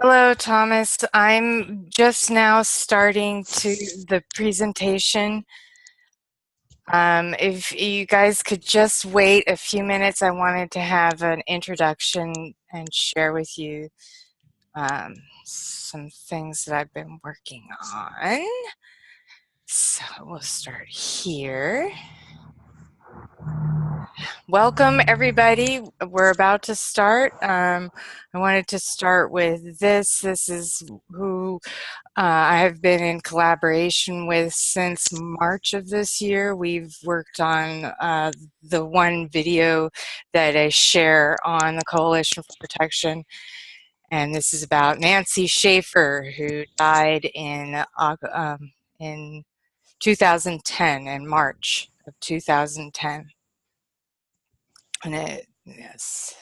Hello, Thomas. I'm just now starting the presentation. If you guys could just wait a few minutes, I wanted to have an introduction and share with you some things that I've been working on. So we'll start here. Welcome, everybody. We're about to start. I wanted to start with this. This is who I have been in collaboration with since March of this year. We've worked on the one video that I share on the Coalition for Protection. And this is about Nancy Schaefer, who died in 2010, in March of 2010. And yes.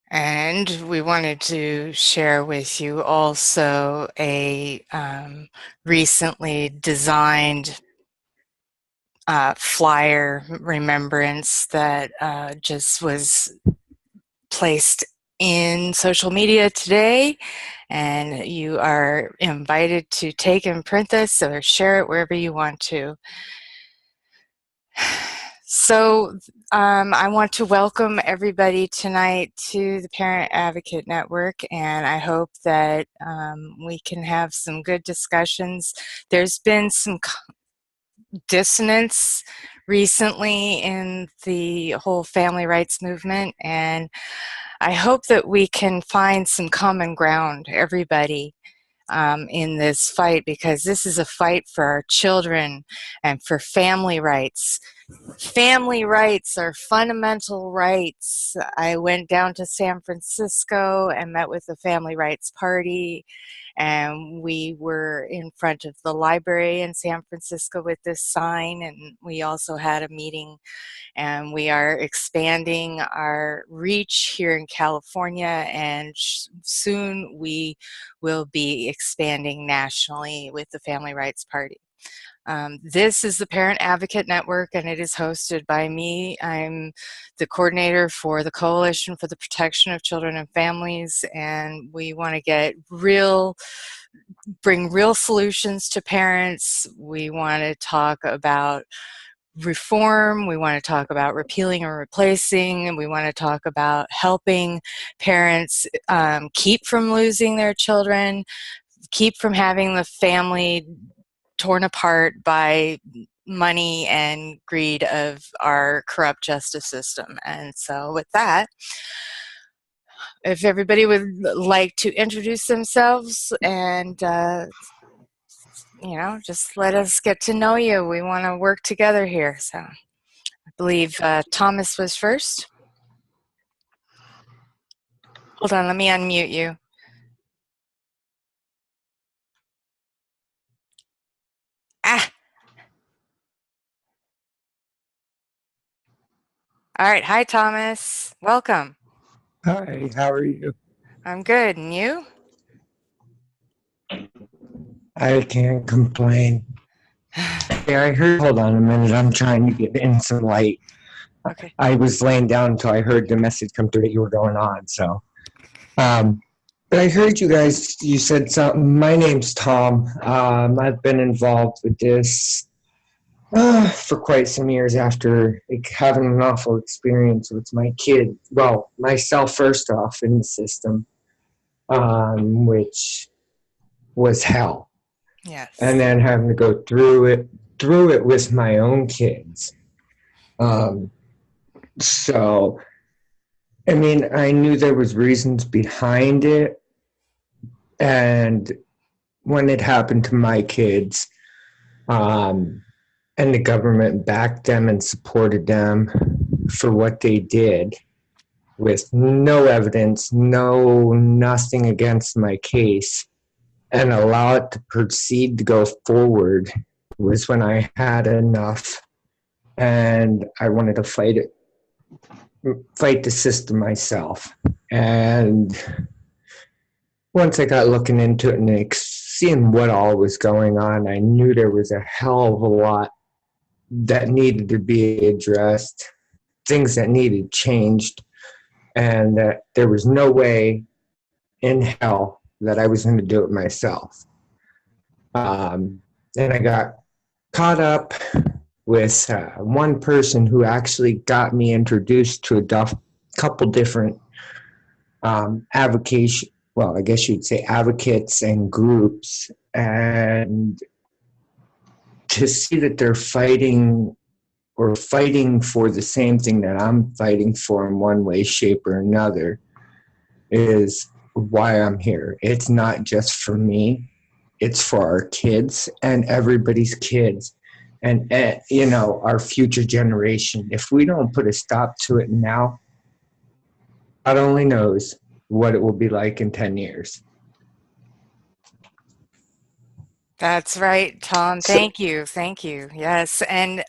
And we wanted to share with you also a recently designed flyer remembrance that just was placed in social media today, and you are invited to take and print this or share it wherever you want to. So I want to welcome everybody tonight to the Parent Advocate Network, and I hope that we can have some good discussions. There's been some dissonance recently in the whole family rights movement, and I hope that we can find some common ground, everybody, in this fight, because this is a fight for our children and for family rights. Family rights are fundamental rights. I went down to San Francisco and met with the Family Rights Party, and we were in front of the library in San Francisco with this sign, and we also had a meeting, and we are expanding our reach here in California, and soon we will be expanding nationally with the Family Rights Party. This is the Parent Advocate Network, and it is hosted by me. I'm the coordinator for the Coalition for the Protection of Children and Families, and we want to bring real solutions to parents. We want to talk about reform, we want to talk about repealing or replacing, and we want to talk about helping parents keep from losing their children, keep from having the family torn apart by money and greed of our corrupt justice system. And so with that, if everybody would like to introduce themselves and just let us get to know you. We want to work together here. So I believe Thomas was first. Hold on, let me unmute you. Ah. All right. Hi, Thomas. Welcome. Hi, how are you? I'm good. And you? I can't complain. Yeah, I heard. Hold on a minute. I'm trying to get in some light. Okay. I was laying down until I heard the message come through that you were going on. So, um, but I heard you guys. You said something. My name's Tom. I've been involved with this for quite some years after having an awful experience with my kid. Well, myself first off in the system, which was hell, and Yes. then having to go through it with my own kids. Um, so, I mean, I knew there was reasons behind it, and when it happened to my kids, um, and the government backed them and supported them for what they did with no evidence, nothing against my case, and allow it to proceed to go forward was when I had enough and I wanted to fight the system myself. And once I got looking into it and seeing what all was going on, I knew there was a hell of a lot that needed to be addressed, things that needed changed, and that there was no way in hell that I was going to do it myself. And I got caught up with one person who actually got me introduced to a couple different advocation. Well, I guess you'd say advocates and groups, and to see that they're fighting or fighting for the same thing that I'm fighting for in one way, shape, or another is why I'm here. It's not just for me, it's for our kids and everybody's kids and, our future generation. If we don't put a stop to it now, God only knows what it will be like in 10 years. That's right, Tom. So, Thank you. Thank you. Yes. And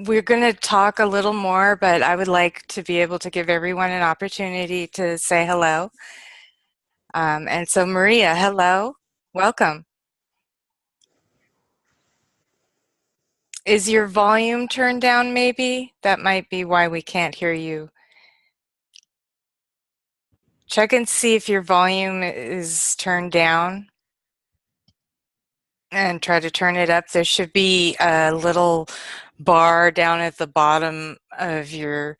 we're going to talk a little more, but I would like to be able to give everyone an opportunity to say hello. And so, Maria, hello. Welcome. Is your volume turned down, maybe? That might be why we can't hear you. Check and see if your volume is turned down and try to turn it up. There should be a little bar down at the bottom of your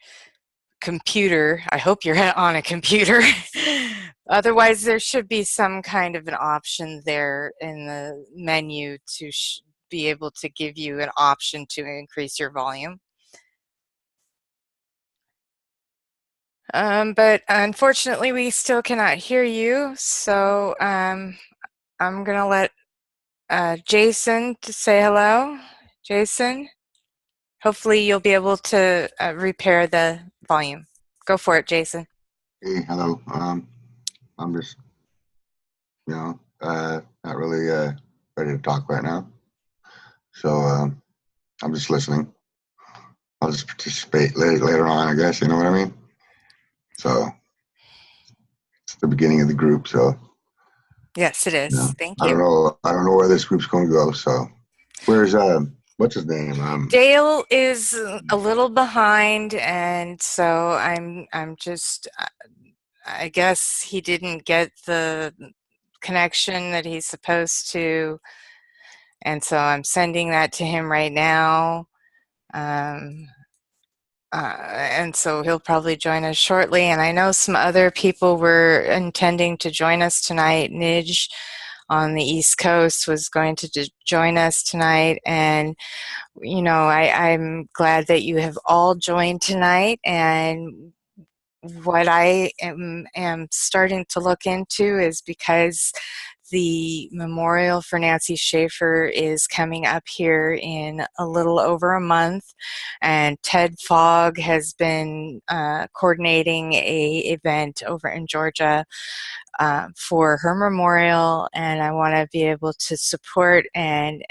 computer. I hope you're on a computer. Otherwise, there should be some kind of an option there in the menu to be able to give you an option to increase your volume. But unfortunately, we still cannot hear you. So I'm going to let Jason to say hello. Jason, hopefully you'll be able to repair the volume. Go for it, Jason. Hey, hello. I'm just, not really ready to talk right now. So I'm just listening. I'll just participate later on, I guess. You know what I mean? So it's the beginning of the group. So Yes, it is. Thank I don't you. know. I don't know where this group's going to go. So where's what's his name? Dale is a little behind, and so I'm just I guess he didn't get the connection that he's supposed to, and so I'm sending that to him right now. And so he'll probably join us shortly. And I know some other people were intending to join us tonight. Nidge on the East Coast was going to join us tonight. And, I'm glad that you have all joined tonight. And what I am starting to look into is because the memorial for Nancy Schaefer is coming up here in a little over a month, and Ted Fogg has been coordinating a event over in Georgia for her memorial, and I want to be able to support and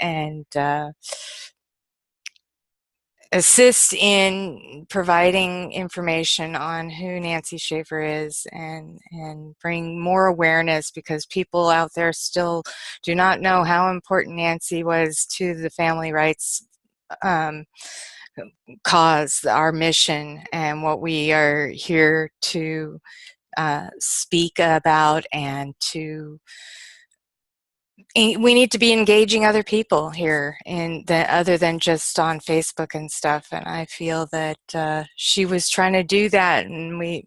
assist in providing information on who Nancy Schaefer is and bring more awareness, because people out there still do not know how important Nancy was to the family rights cause, our mission, and what we are here to speak about, and to we need to be engaging other people here, other than just on Facebook and stuff. And I feel that she was trying to do that, and we,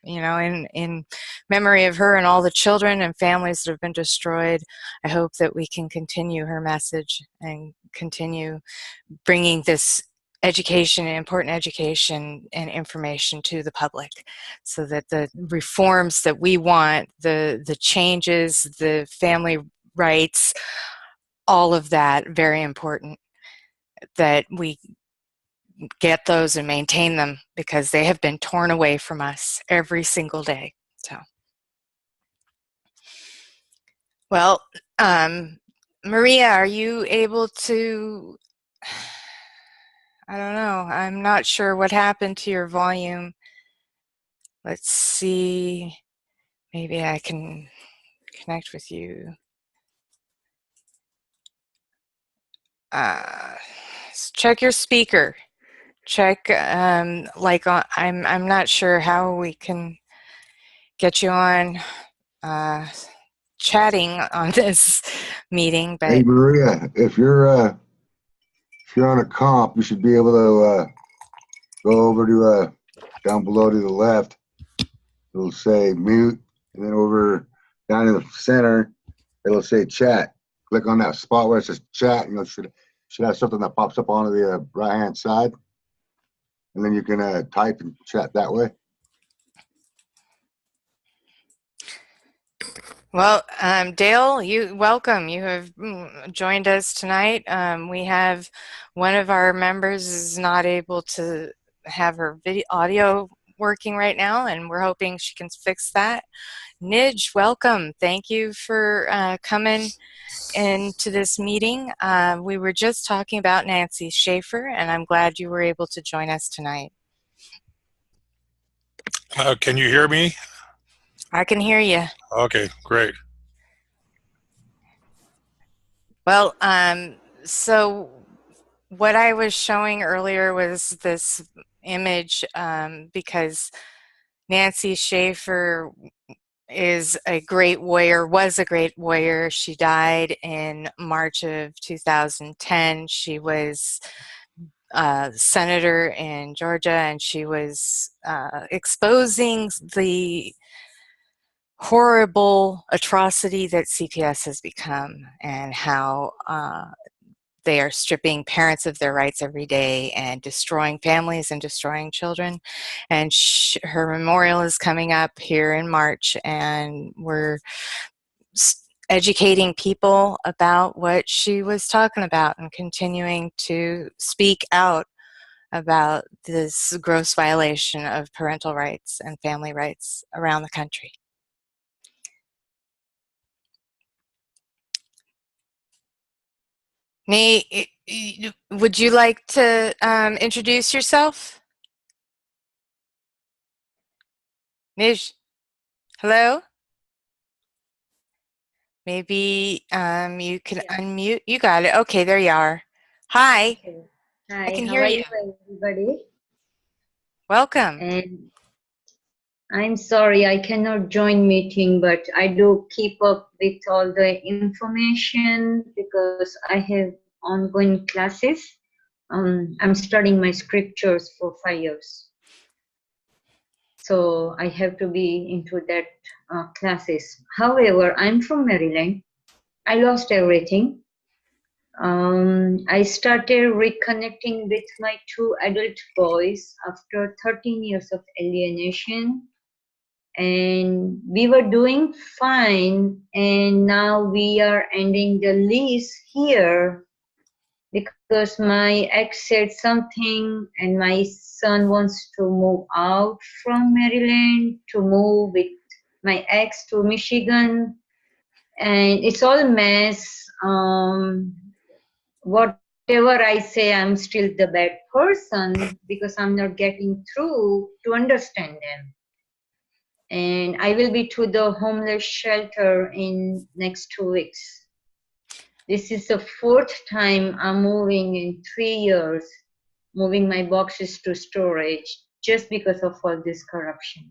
in memory of her and all the children and families that have been destroyed, I hope that we can continue her message and continue bringing this education, important education and information to the public, so that the reforms that we want, the changes, the family rights, all of that, very important that we get those and maintain them, because they have been torn away from us every single day. So, well, Maria, are you able to, I don't know, I'm not sure what happened to your volume. Let's see, maybe I can connect with you. Check your speaker. Check, I'm not sure how we can get you on chatting on this meeting, but Hey Maria, if you're on a comp, you should be able to go over to down below to the left. It'll say mute, and then over down in the center, it'll say chat. Click on that spot where it says chat, and you should have something that pops up onto the right hand side, and then you can type and chat that way. well, Dale, welcome. You have joined us tonight. We have one of our members is not able to have her audio working right now, and we're hoping she can fix that. Nidge, welcome. Thank you for coming into this meeting. We were just talking about Nancy Schaefer, and I'm glad you were able to join us tonight. Can you hear me? I can hear you. Okay, great. Well, so what I was showing earlier was this image, because Nancy Schaefer is a great warrior, was a great warrior. She died in March of 2010. She was senator in Georgia, and she was exposing the horrible atrocity that CPS has become, and how they are stripping parents of their rights every day and destroying families and destroying children. And her memorial is coming up here in March, and we're educating people about what she was talking about and continuing to speak out about this gross violation of parental rights and family rights around the country. Would you like to introduce yourself? Nij, hello? Maybe you can unmute. You got it. Okay, there you are. Hi. Okay. Hi, I can how hear are you. everybody? Welcome. And I'm sorry I cannot join meeting, but I do keep up with all the information because I have ongoing classes. I'm studying my scriptures for 5 years. So I have to be into that classes. However, I'm from Maryland. I lost everything. I started reconnecting with my 2 adult boys after 13 years of alienation, and we were doing fine, and now we are ending the lease here because my ex said something, and my son wants to move out from Maryland to move with my ex to Michigan, and it's all a mess. Whatever I say, I'm still the bad person because I'm not getting through to understand them. And I will be to the homeless shelter in next 2 weeks. This is the 4th time I'm moving in 3 years. moving my boxes to storage just because of all this corruption.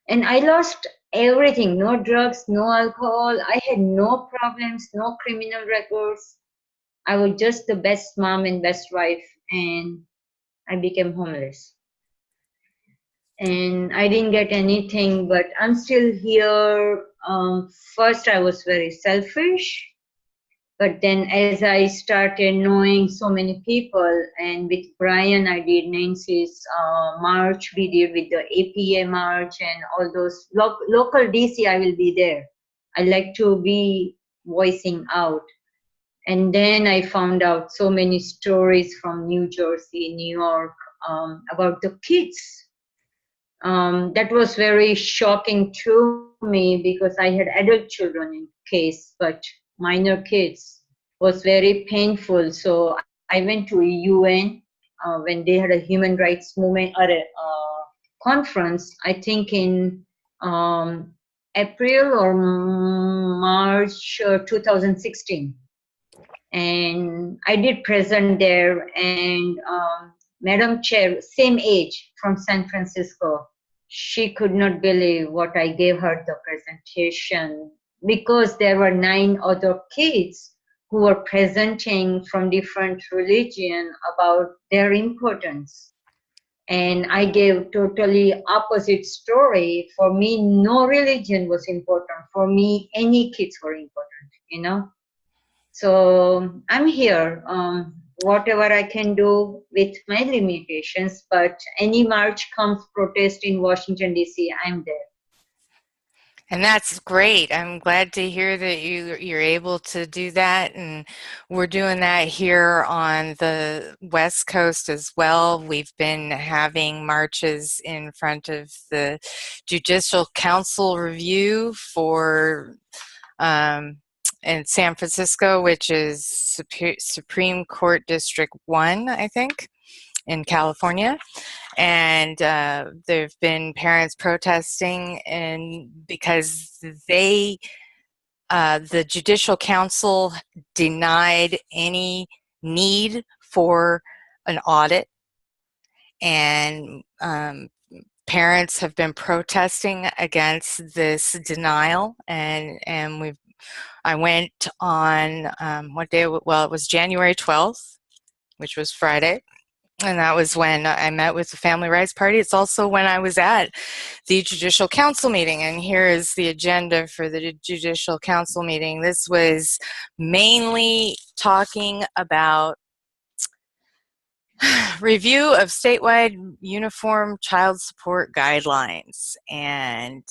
And I lost everything, no drugs, no alcohol. I had no problems, no criminal records. I was just the best mom and best wife, and I became homeless. And I didn't get anything, but I'm still here. First, I was very selfish, but then as I started knowing so many people, and with Brian, I did Nancy's march, we did with the APA march and all those local DC, I will be there. I like to be voicing out. And then I found out so many stories from New Jersey, New York, about the kids. That was very shocking to me because I had adult children in case, but minor kids was very painful. So I went to UN when they had a human rights movement or a conference, I think in April or March 2016. And I did present there, and Madam Chair, same age from San Francisco, she could not believe what I gave her the presentation, because there were 9 other kids who were presenting from different religion about their importance. And I gave totally opposite story. For me, no religion was important. For me, any kids were important, you know. So I'm here, whatever I can do with my limitations, but any march comes protest in Washington, D.C., I'm there. And that's great. I'm glad to hear that you're able to do that, and we're doing that here on the West Coast as well. We've been having marches in front of the Judicial Council Review for in San Francisco, which is Supreme Court District 1, I think, in California. And there have been parents protesting, and because the Judicial Council denied any need for an audit, and parents have been protesting against this denial, and I went on what day? Well, it was January 12th, which was Friday. And that was when I met with the Family Rights Party. It's also when I was at the Judicial Council meeting. And here is the agenda for the Judicial Council meeting. This was mainly talking about review of statewide uniform child support guidelines and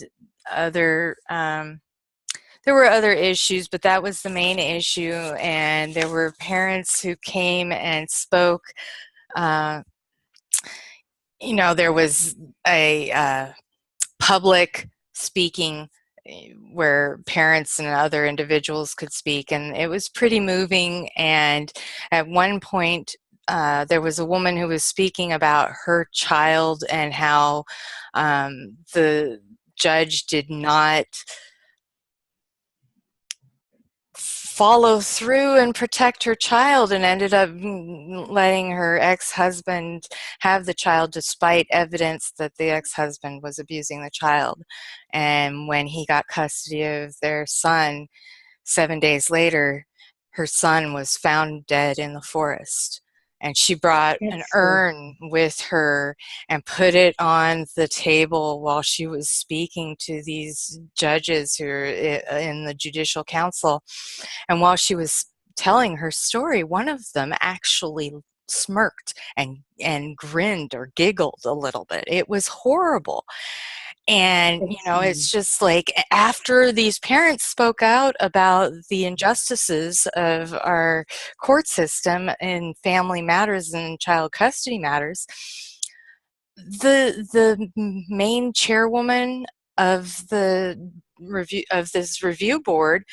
other there were other issues, but that was the main issue. And there were parents who came and spoke. You know, there was a public speaking where parents and other individuals could speak, and it was pretty moving. And at one point, there was a woman who was speaking about her child and how the judge did not follow through and protect her child, and ended up letting her ex-husband have the child despite evidence that the ex-husband was abusing the child. And when he got custody of their son, 7 days later, her son was found dead in the forest. And she brought an urn with her and put it on the table while she was speaking to these judges who are in the Judicial Council. And while she was telling her story, one of them actually smirked and grinned or giggled a little bit. It was horrible. And, you know, it's just like after these parents spoke out about the injustices of our court system in family matters and child custody matters, the main chairwoman of the review of this review board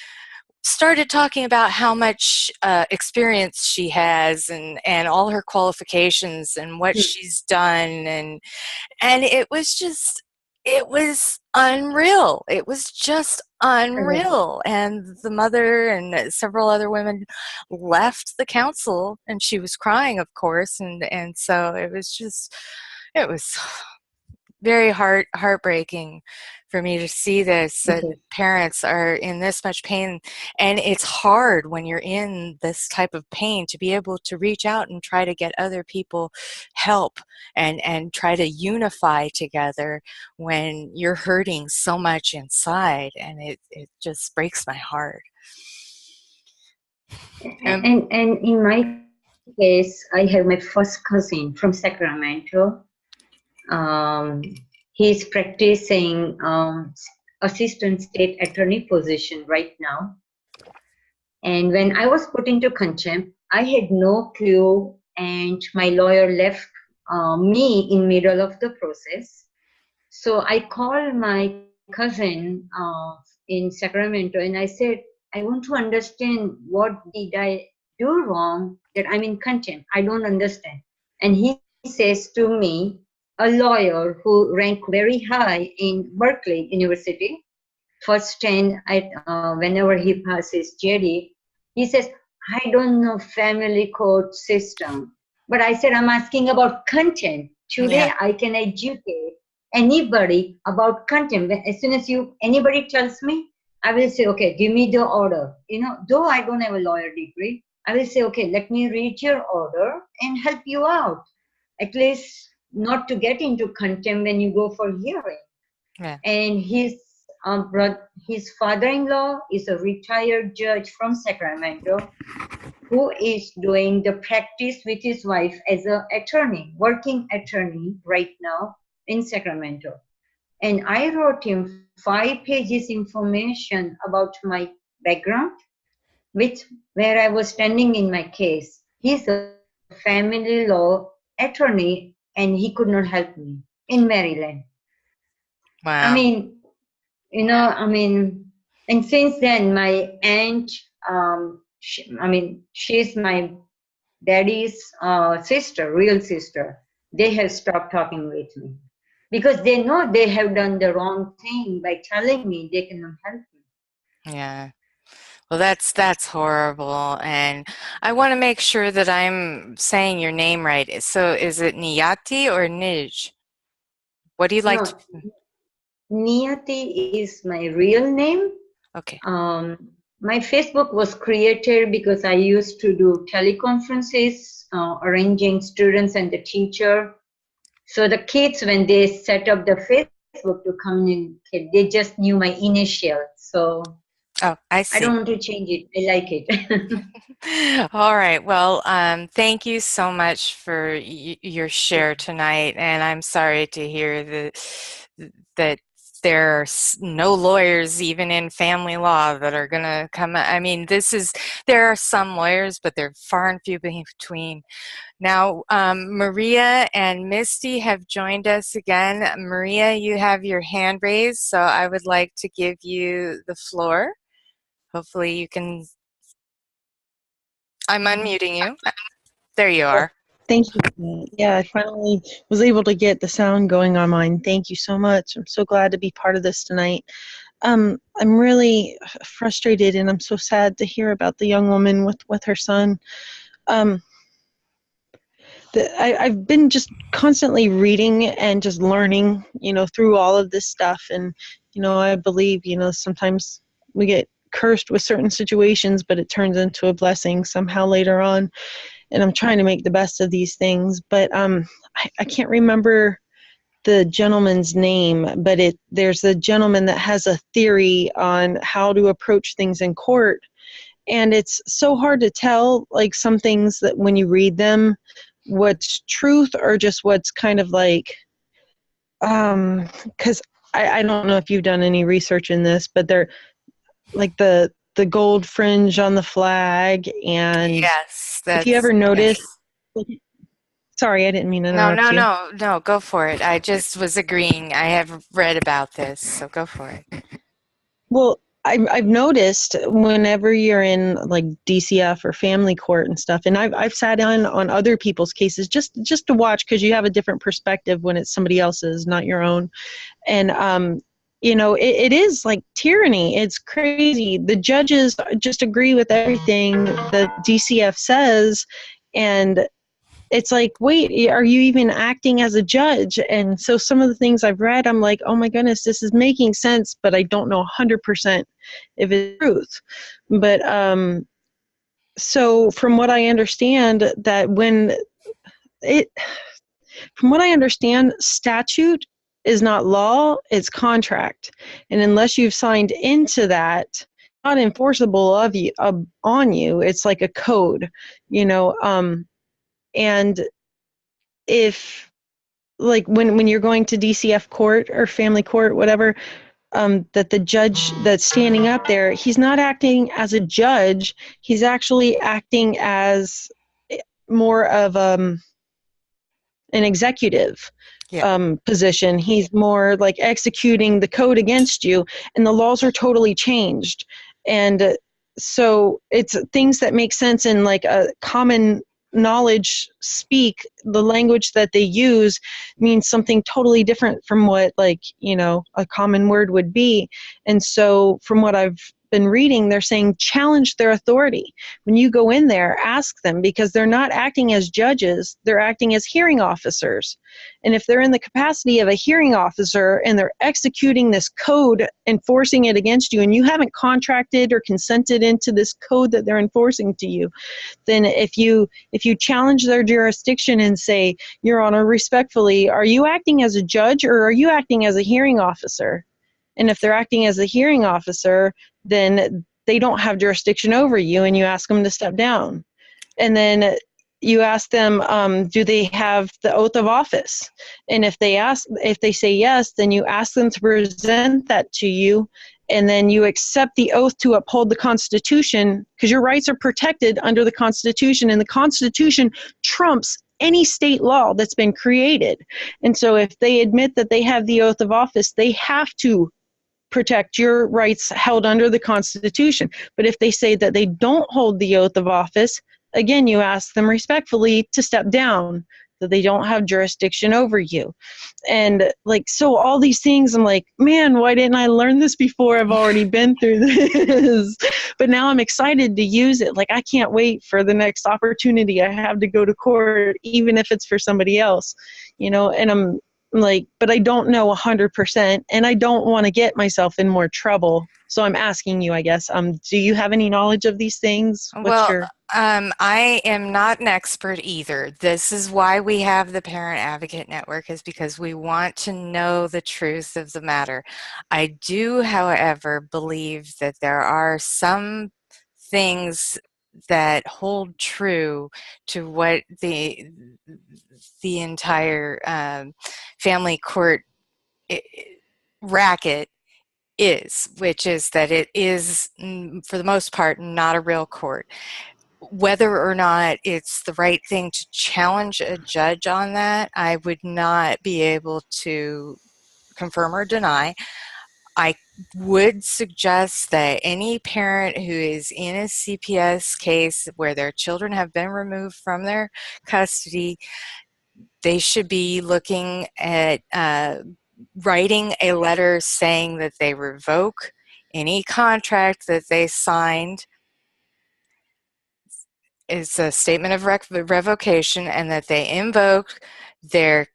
started talking about how much experience she has and all her qualifications and what she's done, and it was just, it was unreal. It was just unreal. And the mother and several other women left the council, and she was crying, of course. And so it was very heartbreaking for me to see this, that parents are in this much pain. And it's hard when you're in this type of pain to be able to reach out and try to get other people help and try to unify together when you're hurting so much inside, and it just breaks my heart. And in my case, I have my first cousin from Sacramento. He's practicing assistant state attorney position right now. And when I was put into contempt, I had no clue, and my lawyer left me in middle of the process. So I called my cousin in Sacramento, and I said, I want to understand, what did I do wrong that I'm in contempt? I don't understand. And he says to me, a lawyer who ranked very high in Berkeley University, first 10 whenever he passes JD, he says, I don't know family court system. But I said, I'm asking about contempt. Today, I can educate anybody about contempt. As soon as anybody tells me, I will say, okay, give me the order. Though I don't have a lawyer degree, I will say, okay, let me read your order and help you out. At least not to get into contempt when you go for hearing. Yeah. And his father-in-law is a retired judge from Sacramento who is doing the practice with his wife as an attorney, working attorney right now in Sacramento. And I wrote him 5 pages information about my background, where I was standing in my case. He's a family law attorney, and he could not help me in Maryland. Wow. And since then, my aunt, she's my daddy's sister, real sister. They have stopped talking with me because they know they have done the wrong thing by telling me they cannot help me. Yeah. Well, that's horrible, and I want to make sure that I'm saying your name right. So, is it Niyati or Nij? What do you like? Niyati is my real name. Okay. My Facebook was created because I used to do teleconferences, arranging students and the teacher. So the kids, when they set up the Facebook to communicate, they just knew my initial. So. Oh, I see. I don't want to change it. I like it. All right. Well, thank you so much for your share tonight. And I'm sorry to hear that there are no lawyers even in family law that are going to come. I mean, there are some lawyers, but they're far and few between. Now, Maria and Misty have joined us again. Maria, you have your hand raised, so I would like to give you the floor. Hopefully you can. I'm unmuting you. There you are. Thank you. Yeah, I finally was able to get the sound going on mine. Thank you so much. I'm so glad to be part of this tonight. I'm really frustrated, and I'm so sad to hear about the young woman with her son. I've been just constantly reading and just learning, through all of this stuff. And, I believe, sometimes we get cursed with certain situations, but it turns into a blessing somehow later on. And I'm trying to make the best of these things. But I can't remember the gentleman's name, but there's a gentleman that has a theory on how to approach things in court. And it's so hard to tell, like, some things that when you read them, what's truth or just what's kind of like, because I don't know if you've done any research in this, but they're like the gold fringe on the flag, and yes, if you ever notice, yes. Sorry, I didn't mean to interrupt you. No, go for it. I just was agreeing. I have read about this, so go for it. Well, I've noticed whenever you're in like DCF or family court and stuff, and I've sat in on other people's cases just to watch, because you have a different perspective when it's somebody else's, not your own. And you know, it is like tyranny. It's crazy. The judges just agree with everything that DCF says, and it's like, wait, are you even acting as a judge? And so some of the things I've read, I'm like, oh my goodness, this is making sense, but I don't know 100% if it's truth. But so from what I understand, that from what I understand, statute is not law, it's contract. And unless you've signed into that, not enforceable on you. It's like a code, you know. And if, like, when you're going to DCF court or family court, whatever, that the judge that's standing up there, he's not acting as a judge. He's actually acting as more of an executive position. He's more like executing the code against you, and the laws are totally changed. And so it's things that make sense in like a common knowledge speak. The language that they use means something totally different from what, like, you know, a common word would be. And so from what I've been reading, they're saying challenge their authority. When you go in there, ask them, because they're not acting as judges, they're acting as hearing officers. And if they're in the capacity of a hearing officer and they're executing this code, enforcing it against you, and you haven't contracted or consented into this code that they're enforcing to you, then if you challenge their jurisdiction and say, Your Honor, respectfully, are you acting as a judge or are you acting as a hearing officer? And if they're acting as a hearing officer, then they don't have jurisdiction over you, and you ask them to step down. And then you ask them, do they have the oath of office? And if they say yes, then you ask them to present that to you, and then you accept the oath to uphold the Constitution, because your rights are protected under the Constitution, and the Constitution trumps any state law that's been created. And so if they admit that they have the oath of office, they have to protect your rights held under the Constitution. But if they say that they don't hold the oath of office, again, you ask them respectfully to step down, that they don't have jurisdiction over you. And like, so all these things, I'm like, man, why didn't I learn this before? I've already been through this. But now I'm excited to use it. Like, I can't wait for the next opportunity I have to go to court, even if it's for somebody else, you know. And I'm like, but I don't know 100%, and I don't want to get myself in more trouble. So I'm asking you, I guess, do you have any knowledge of these things? I am not an expert either. This is why we have the Parent Advocate Network, is because we want to know the truth of the matter. I do, however, believe that there are some things that hold true to what the entire family court racket is, which is that it is, for the most part, not a real court. Whether or not it's the right thing to challenge a judge on that, I would not be able to confirm or deny. I would suggest that any parent who is in a CPS case where their children have been removed from their custody, they should be looking at writing a letter saying that they revoke any contract that they signed. It's a statement of revocation, and that they invoke their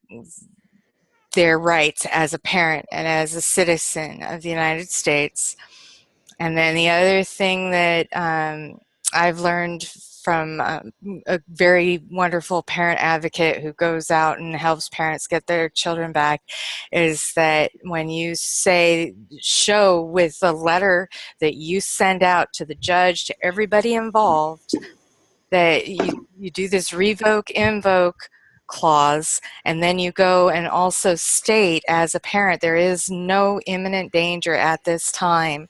rights as a parent and as a citizen of the United States. And then the other thing that I've learned from a very wonderful parent advocate who goes out and helps parents get their children back is that when you show with a letter that you send out to the judge, to everybody involved, that you do this revoke, invoke clause, and then you go and also state as a parent, there is no imminent danger at this time,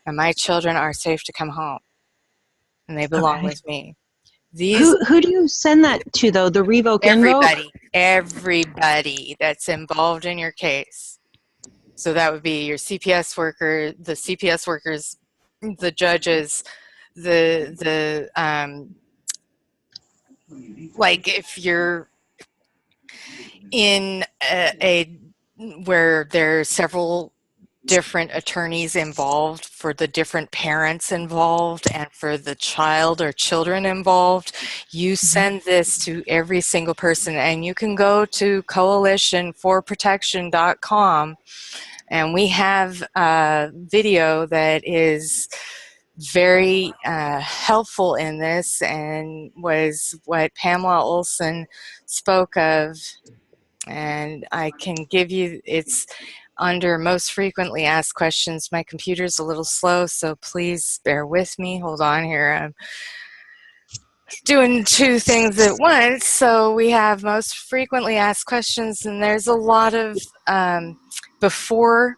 and my children are safe to come home, and they belong with me. Who do you send that to, though? The revoke, invoke? Everybody that's involved in your case. So that would be your CPS worker, the CPS worker's the judges, the like if you're in a where there are several different attorneys involved, for the different parents involved and for the child or children involved, you send this to every single person, and you can go to coalitionforprotection.com, and we have a video that is very helpful in this, and was what Pamela Olson spoke of. And I can give you, it's under most frequently asked questions. My computer's a little slow, so please bear with me. Hold on here. I'm doing two things at once. So we have most frequently asked questions, and there's a lot of before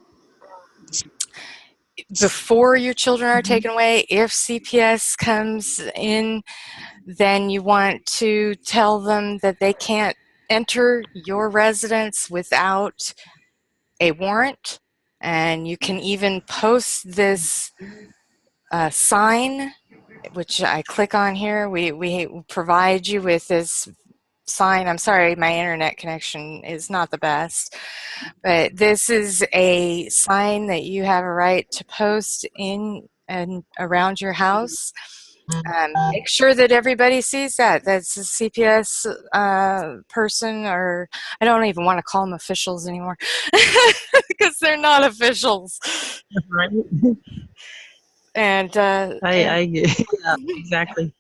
your children are taken away, if CPS comes in, then you want to tell them that they can't enter your residence without a warrant. And you can even post this sign, which I click on here. We provide you with this sign. I'm sorry, my internet connection is not the best, but this is a sign that you have a right to post in and around your house. Make sure that everybody sees that. That's a CPS person, or I don't even want to call them officials anymore because they're not officials. Right. And Yeah, exactly.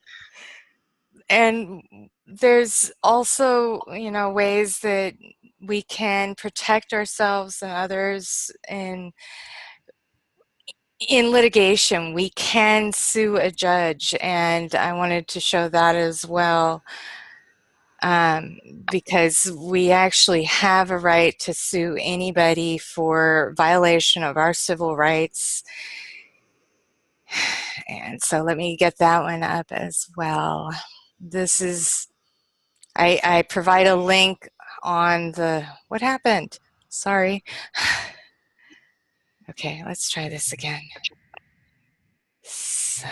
And there's also, ways that we can protect ourselves and others in litigation. We can sue a judge, and I wanted to show that as well, because we actually have a right to sue anybody for violation of our civil rights. And so let me get that one up as well. This is, I provide a link on the, what happened? Sorry. Okay, let's try this again. So,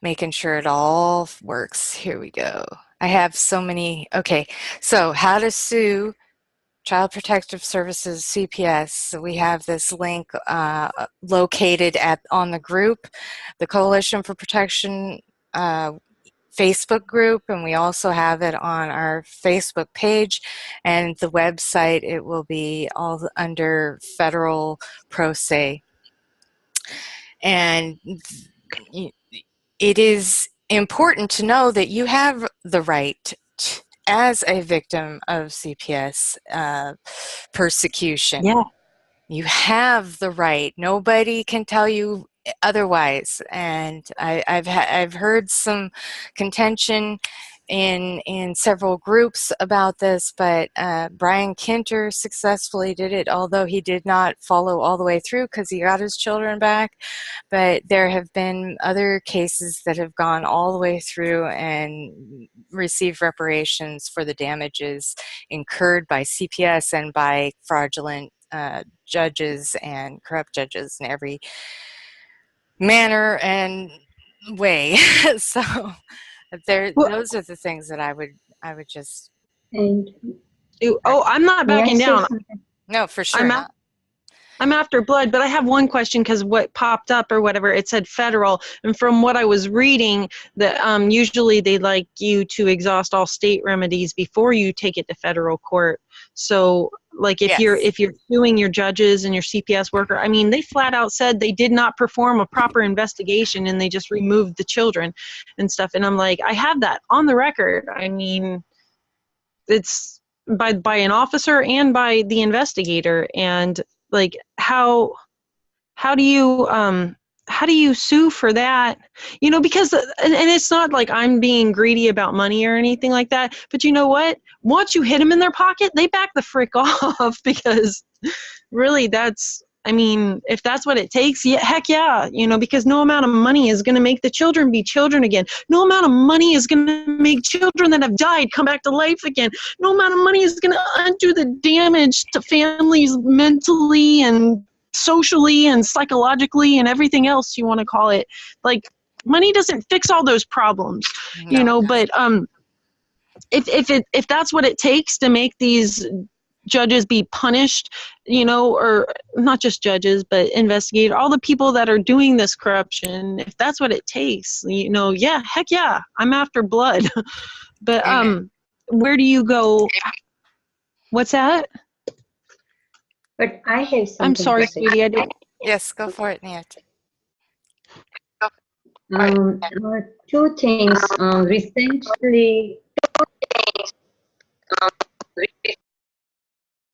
making sure it all works. Here we go. I have so many. Okay, so how to sue Child Protective Services, CPS. So we have this link located on the group, the Coalition for Protection Facebook group, and we also have it on our Facebook page, and the website, it will be all under federal pro se. And it is important to know that you have the right as a victim of CPS persecution. Yeah. You have the right. Nobody can tell you otherwise. And I've heard some contention in several groups about this, but Brian Kinter successfully did it, although he did not follow all the way through because he got his children back. But there have been other cases that have gone all the way through and received reparations for the damages incurred by CPS and by fraudulent judges and corrupt judges in every manner and way. So those are the things that I would just. And I'm not backing down. No, for sure not. I'm after blood, but I have one question because what popped up or whatever, it said federal. And from what I was reading, that usually they like you to exhaust all state remedies before you take it to federal court. So like if you're suing your judges and your CPS worker, I mean, they flat out said they did not perform a proper investigation and they just removed the children and stuff. And I'm like, I have that on the record. I mean, it's by an officer and by the investigator. And like how do you sue for that? Because and it's not like I'm being greedy about money or anything like that, but you know what, once you hit them in their pocket, they back the frick off, because really that's I mean, if that's what it takes, yeah, heck yeah, because no amount of money is going to make the children be children again. No amount of money is going to make children that have died come back to life again. No amount of money is going to undo the damage to families mentally and socially and psychologically and everything else you want to call it. Like, money doesn't fix all those problems, No. but if that's what it takes to make these judges be punished, or not just judges, but investigate all the people that are doing this corruption, if that's what it takes, yeah, heck yeah, I'm after blood. But where do you go? What's that? But I have something I'm sorry, to say. sweetie, I didn't. Yes, go for it, Nancy. Two things. Recently,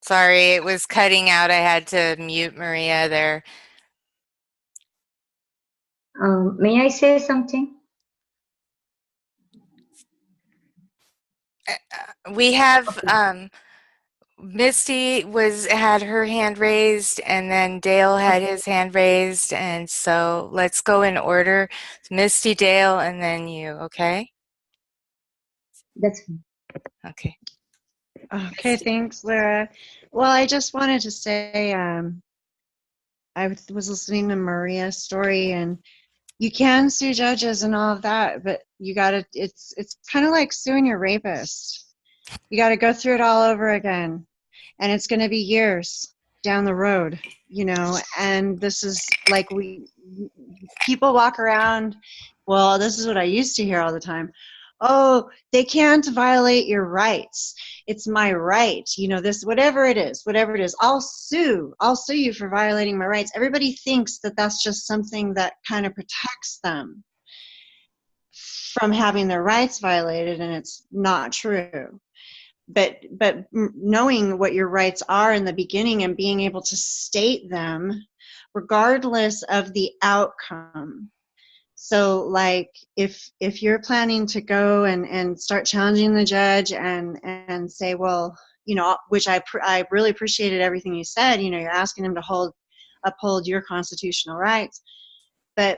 Sorry, it was cutting out. I had to mute Maria there. may I say something? We have Misty had her hand raised, and then Dale had his hand raised, and so let's go in order. Misty, Dale, and then you, okay? That's Okay. Okay, thanks, Lyra. Well, I just wanted to say I was listening to Maria's story, and you can sue judges and all of that, but you gotta, it's kind of like suing your rapist. You gotta go through it all over again, and it's gonna be years down the road, and this is like people walk around, well, this is what I used to hear all the time. Oh, they can't violate your rights. It's my right. This, whatever it is, I'll sue you for violating my rights. Everybody thinks that that's just something that kind of protects them from having their rights violated, and it's not true. But knowing what your rights are in the beginning and being able to state them regardless of the outcome. So, like, if you're planning to go and start challenging the judge and say, well, which I really appreciated everything you said, you're asking him to uphold your constitutional rights. But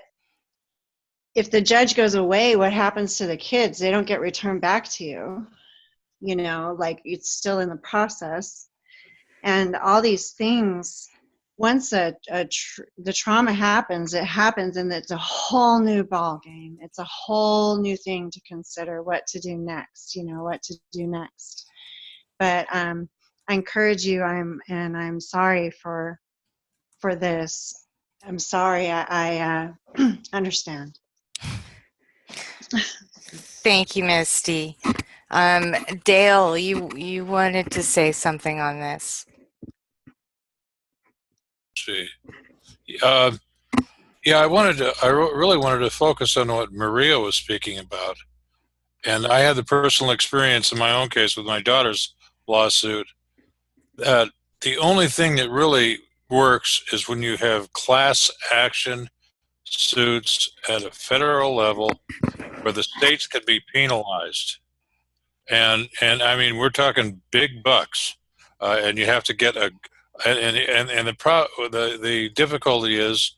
if the judge goes away, what happens to the kids? They don't get returned back to you. Like, it's still in the process. And all these things, once the trauma happens, it happens, and it's a whole new ball game. It's a whole new thing to consider what to do next. But I encourage you. I'm sorry for this. I'm sorry. I understand. Thank you, Misty. Dale, you wanted to say something on this. See. Yeah, I really wanted to focus on what Maria was speaking about. And I had the personal experience in my own case with my daughter's lawsuit that the only thing that really works is when you have class action suits at a federal level where the states can be penalized. And I mean, we're talking big bucks, and you have to get the difficulty is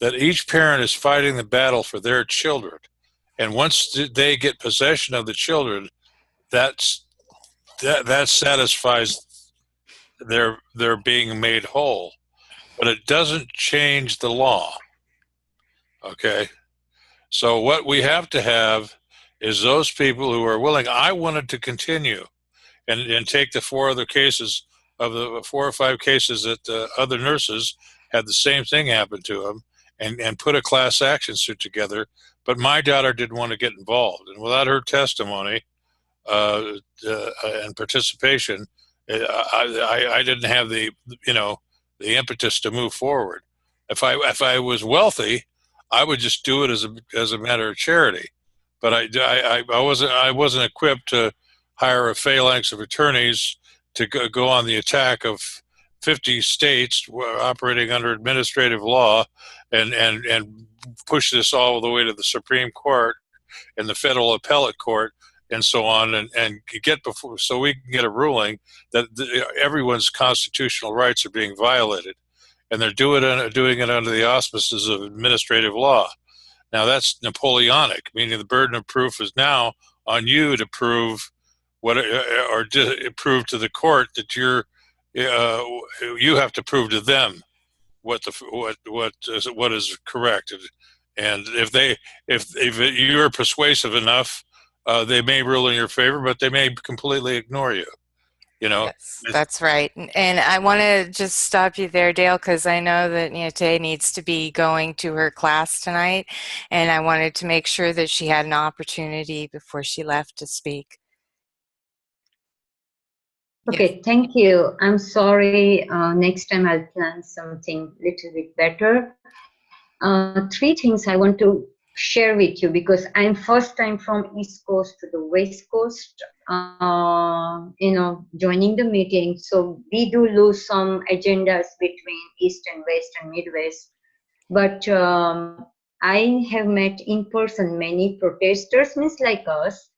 that each parent is fighting the battle for their children, and once they get possession of the children, that satisfies their being made whole, but it doesn't change the law. Okay, so what we have to have is those people who are willing. I wanted to continue and take the 4 other cases of the 4 or 5 cases that other nurses had the same thing happen to them and put a class action suit together. But my daughter didn't want to get involved. And without her testimony and participation, I didn't have the impetus to move forward. If I was wealthy, I would just do it as a matter of charity. But I wasn't equipped to hire a phalanx of attorneys to go on the attack of 50 states operating under administrative law and push this all the way to the Supreme Court and the federal appellate court and so on, and get before, so we can get a ruling that everyone's constitutional rights are being violated. and they're doing it under the auspices of administrative law. Now that's Napoleonic, meaning the burden of proof is now on you to prove prove to the court that you have to prove to them what is correct, and if you're persuasive enough, they may rule in your favor, but they may completely ignore you. Yes, that's right. And I want to just stop you there, Dale, because I know that Nyate needs to be going to her class tonight, and I wanted to make sure that she had an opportunity before she left to speak. Okay, thank you. I'm sorry. Next time I'll plan something a little bit better. Three things I want to share with you, because I'm first time from East Coast to the West Coast, joining the meeting. So we do lose some agendas between East and West and Midwest. But I have met in person many protesters, means like us.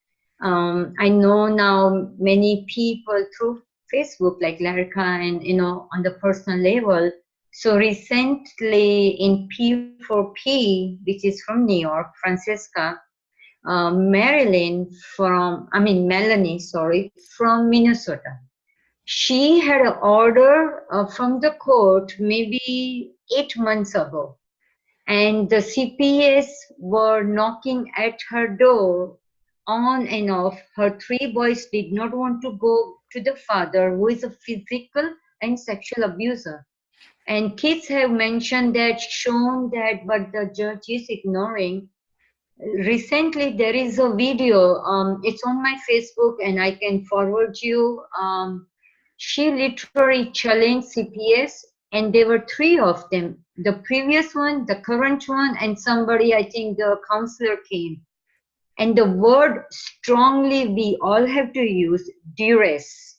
I know now many people through Facebook, like Lyra, and on the personal level. So recently in P4P, which is from New York, Francesca, Melanie, from Minnesota. She had an order from the court maybe 8 months ago, and the CPS were knocking at her door on and off. Her 3 boys did not want to go to the father, who is a physical and sexual abuser. And kids have mentioned that, shown that, but the judge is ignoring. Recently, there is a video, it's on my Facebook, and I can forward you. She literally challenged CPS, and there were 3 of them. The previous one, the current one, and somebody, I think the counselor came. And the word strongly we all have to use, duress.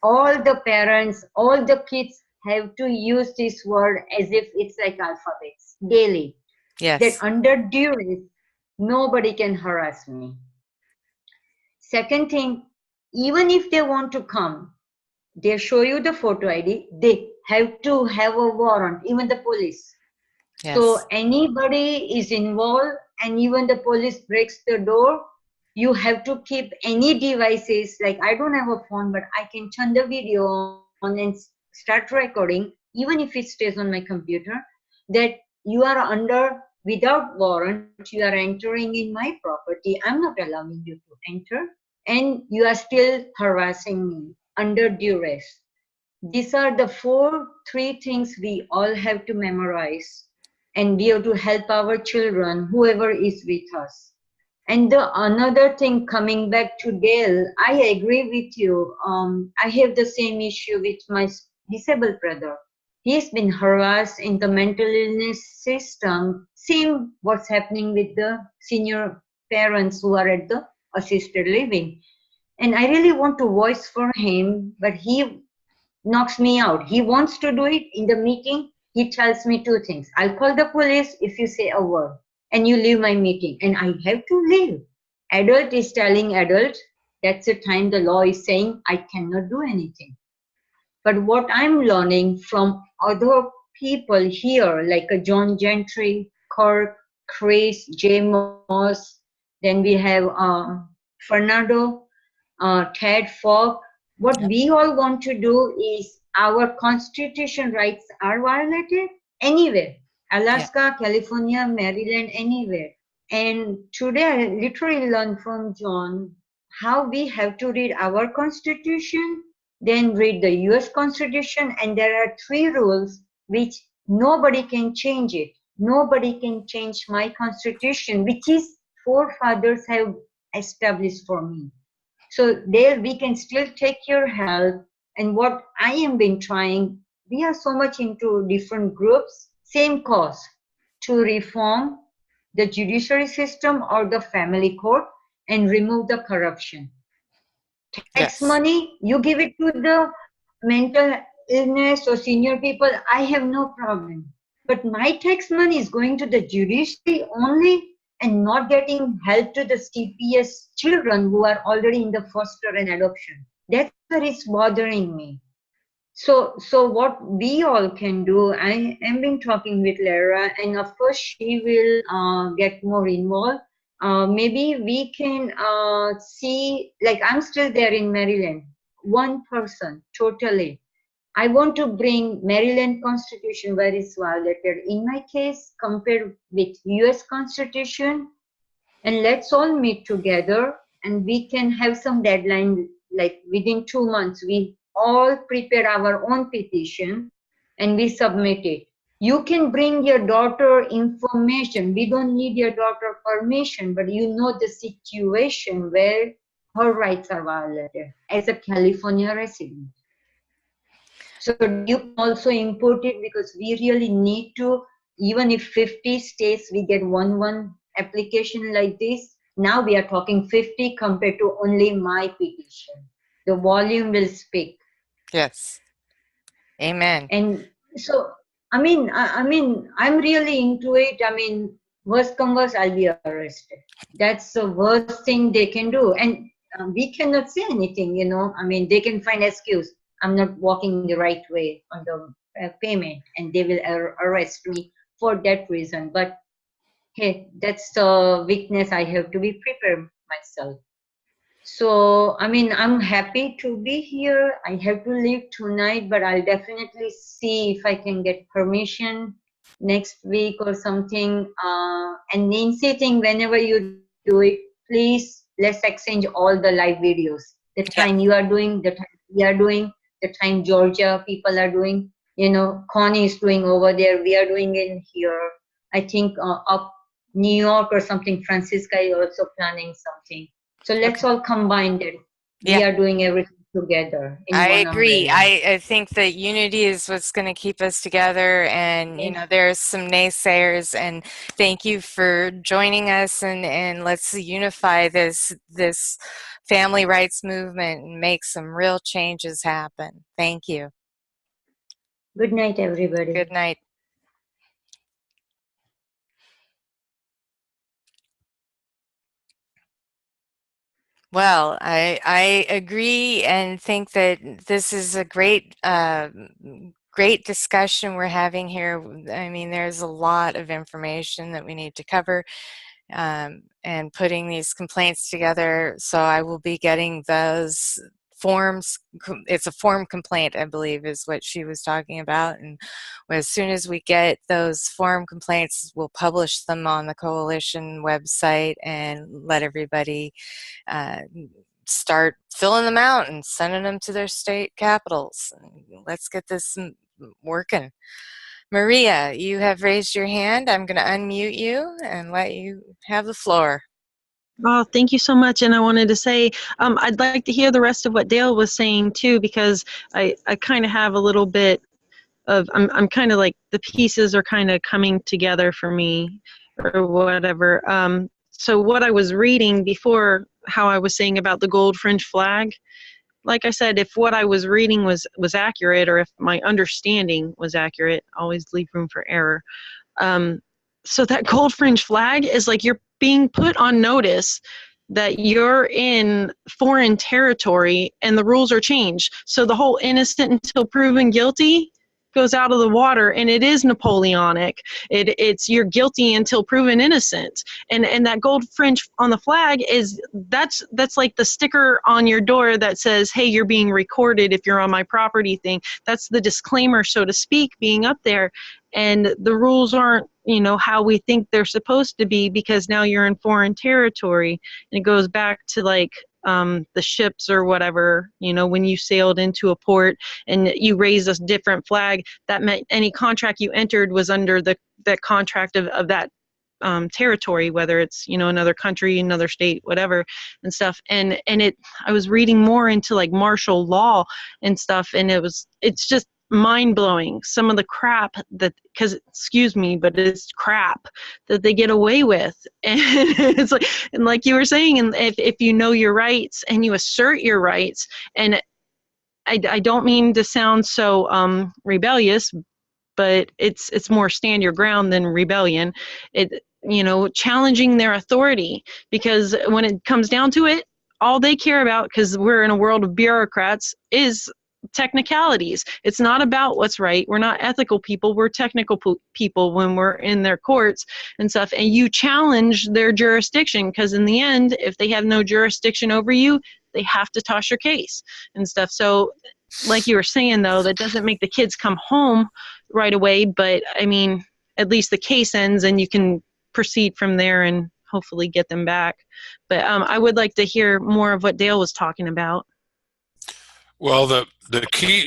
All the parents, all the kids have to use this word as if it's like alphabets daily. Yes. That under duress, nobody can harass me. Second thing, even if they want to come, they show you the photo ID, they have to have a warrant, even the police. Yes. So anybody is involved, and even the police breaks the door, you have to keep any devices, like I don't have a phone, but I can turn the video on and start recording, even if it stays on my computer, that you are under, without warrant, you are entering in my property, I'm not allowing you to enter, and you are still harassing me under duress. These are the 3 things we all have to memorize, and we have to help our children, whoever is with us. And the another thing, coming back to Dale, I agree with you. I have the same issue with my disabled brother. He's been harassed in the mental illness system. Same what's happening with the senior parents who are at the assisted living. And I really want to voice for him, but he knocks me out. He wants to do it in the meeting. He tells me 2 things. I'll call the police if you say a word, and you leave my meeting, and I have to leave. Adult is telling adult, that's the time the law is saying I cannot do anything. But what I'm learning from other people here, like John Gentry, Kirk, Chris, J. Moss, then we have Fernando, Ted Falk. What we all want to do is, our constitution rights are violated anywhere. Alaska, California, Maryland, anywhere. And today I literally learned from John how we have to read our constitution, then read the US Constitution, and there are 3 rules which nobody can change it. Nobody can change my constitution, which is forefathers have established for me. So there we can still take your help. And what I am been trying, we are so much into different groups, same cause, to reform the judiciary system or the family court and remove the corruption. Tax money, you give it to the mental illness or senior people, I have no problem. But my tax money is going to the judiciary only and not getting help to the CPS children who are already in the foster and adoption. That's what is bothering me. So what we all can do, I have been talking with Lyra, and of course she will get more involved. Maybe we can see, like I'm still there in Maryland, one person, totally. I want to bring Maryland Constitution where it's violated. In my case, compared with US Constitution, and let's all meet together and we can have some deadline, like within 2 months we all prepare our own petition and we submit it. You can bring your daughter information. We don't need your daughter permission, but you know the situation where her rights are violated as a California resident. So you can also import it, because we really need to, even if 50 states we get one application like this, now we are talking 50 compared to only my petition. The volume will speak. Yes. Amen. And so, I mean, I'm really into it. I mean, worst come worst, I'll be arrested. That's the worst thing they can do. And we cannot say anything, you know. I mean, they can find excuse. I'm not walking the right way on the payment, and they will arrest me for that reason. But hey, that's the weakness. I have to be prepared myself. So, I mean, I'm happy to be here. I have to leave tonight, but I'll definitely see if I can get permission next week or something. And Nancy, thing, whenever you do it, please, let's exchange all the live videos. The time you are doing, the time we are doing, the time Georgia people are doing, you know, Connie is doing over there, we are doing in here. I think up New York or something, Francisca is also planning something. So let's all combine it. We are doing everything together. I agree. I think that unity is what's going to keep us together. And, you know, there's some naysayers. And thank you for joining us. And let's unify this family rights movement and make some real changes happen. Thank you. Good night, everybody. Good night. Well, I agree and think that this is a great great discussion we're having here. I mean, there's a lot of information that we need to cover, and putting these complaints together. So I will be getting those forms. It's a form complaint, I believe, is what she was talking about. And as soon as we get those form complaints, we'll publish them on the coalition website and let everybody start filling them out and sending them to their state capitals. Let's get this working. Maria, you have raised your hand. I'm going to unmute you and let you have the floor. Oh, thank you so much. And I wanted to say, I'd like to hear the rest of what Dale was saying too, because I kind of have a little bit of, I'm kind of like the pieces are kind of coming together for me or whatever. So what I was reading before, how I was saying about the gold fringe flag, like I said, if what I was reading was accurate, or if my understanding was accurate, always leave room for error. So that gold fringe flag is like you're being put on notice that you're in foreign territory and the rules are changed. So the whole innocent until proven guilty goes out of the water, and it is Napoleonic. It's you're guilty until proven innocent. And that gold fringe on the flag is that's like the sticker on your door that says, hey, you're being recorded if you're on my property thing. That's the disclaimer, so to speak, being up there. And the rules aren't, you know, how we think they're supposed to be, because now you're in foreign territory. And it goes back to like the ships or whatever, you know, when you sailed into a port and you raised a different flag, that meant any contract you entered was under that contract of that territory, whether it's, you know, another country, another state, whatever, and stuff. And I was reading more into like martial law and stuff, and it's just mind-blowing some of the crap that, because excuse me, but it's crap that they get away with. And it's like, and like you were saying, and if you know your rights and you assert your rights, and I don't mean to sound so rebellious, but it's more stand your ground than rebellion. It, you know, challenging their authority, because when it comes down to it, all they care about, because we're in a world of bureaucrats, is technicalities. It's not about what's right. We're not ethical people. We're technical people when we're in their courts and stuff. And you challenge their jurisdiction, because in the end, if they have no jurisdiction over you, they have to toss your case and stuff. So like you were saying, though, that doesn't make the kids come home right away. But I mean, at least the case ends and you can proceed from there and hopefully get them back. But I would like to hear more of what Dale was talking about. Well, the key,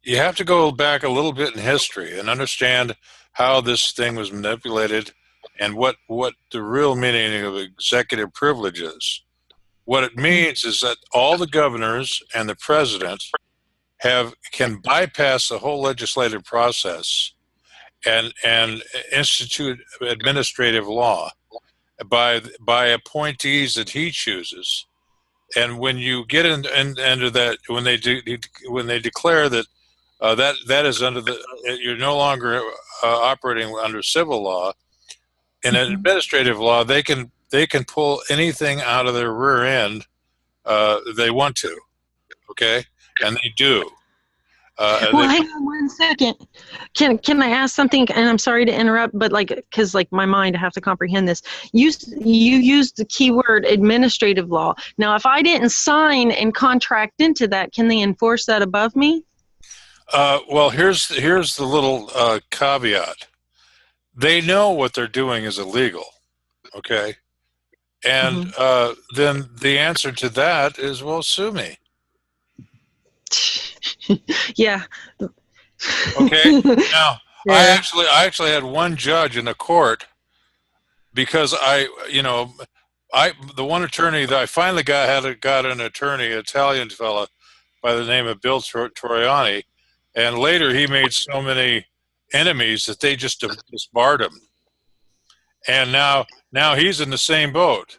you have to go back a little bit in history and understand how this thing was manipulated and what the real meaning of executive privilege is. What it means is that all the governors and the president can bypass the whole legislative process and institute administrative law by appointees that he chooses. And when you get into that, when they declare that that is you're no longer operating under civil law, in an administrative law, they can pull anything out of their rear end they want to, okay, and they do. Well, hang on 1 second. Can I ask something? And I'm sorry to interrupt, but because my mind, I have to comprehend this. You used the keyword administrative law. Now, if I didn't sign and contract into that, can they enforce that above me? Well, here's the little caveat. They know what they're doing is illegal, okay, and then the answer to that is, well, sue me. Yeah. Okay. Now, yeah. I actually had one judge in the court because the one attorney that I finally got an attorney, an Italian fella by the name of Bill Troiani, and later he made so many enemies that they just disbarred him. And now he's in the same boat.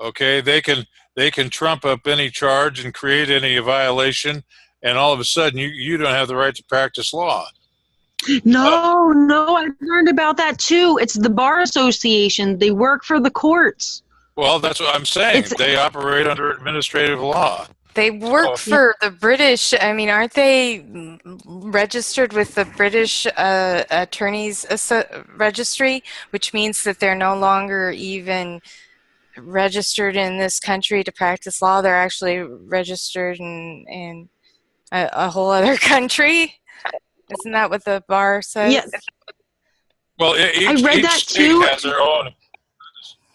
Okay, they can trump up any charge and create any violation, and all of a sudden you don't have the right to practice law. No, I learned about that too. It's the Bar Association. They work for the courts. Well, that's what I'm saying. They operate under administrative law. They work for the British. I mean, aren't they registered with the British Attorneys Registry, which means that they're no longer even registered in this country to practice law? They're actually registered in a whole other country. Isn't that what the bar says? Yes. Well, I read each that state too. has their own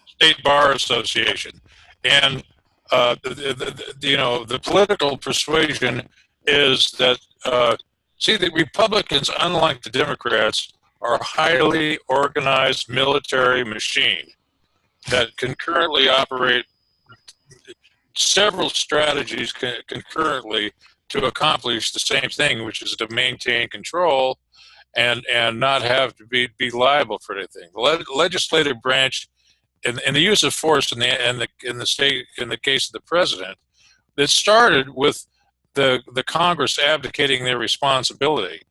state bar association, and the political persuasion is that the Republicans, unlike the Democrats, are a highly organized military machine that concurrently operate several strategies concurrently to accomplish the same thing, which is to maintain control and not have to be liable for anything. The legislative branch and the use of force in the state, in the case of the president, it started with the Congress abdicating their responsibility.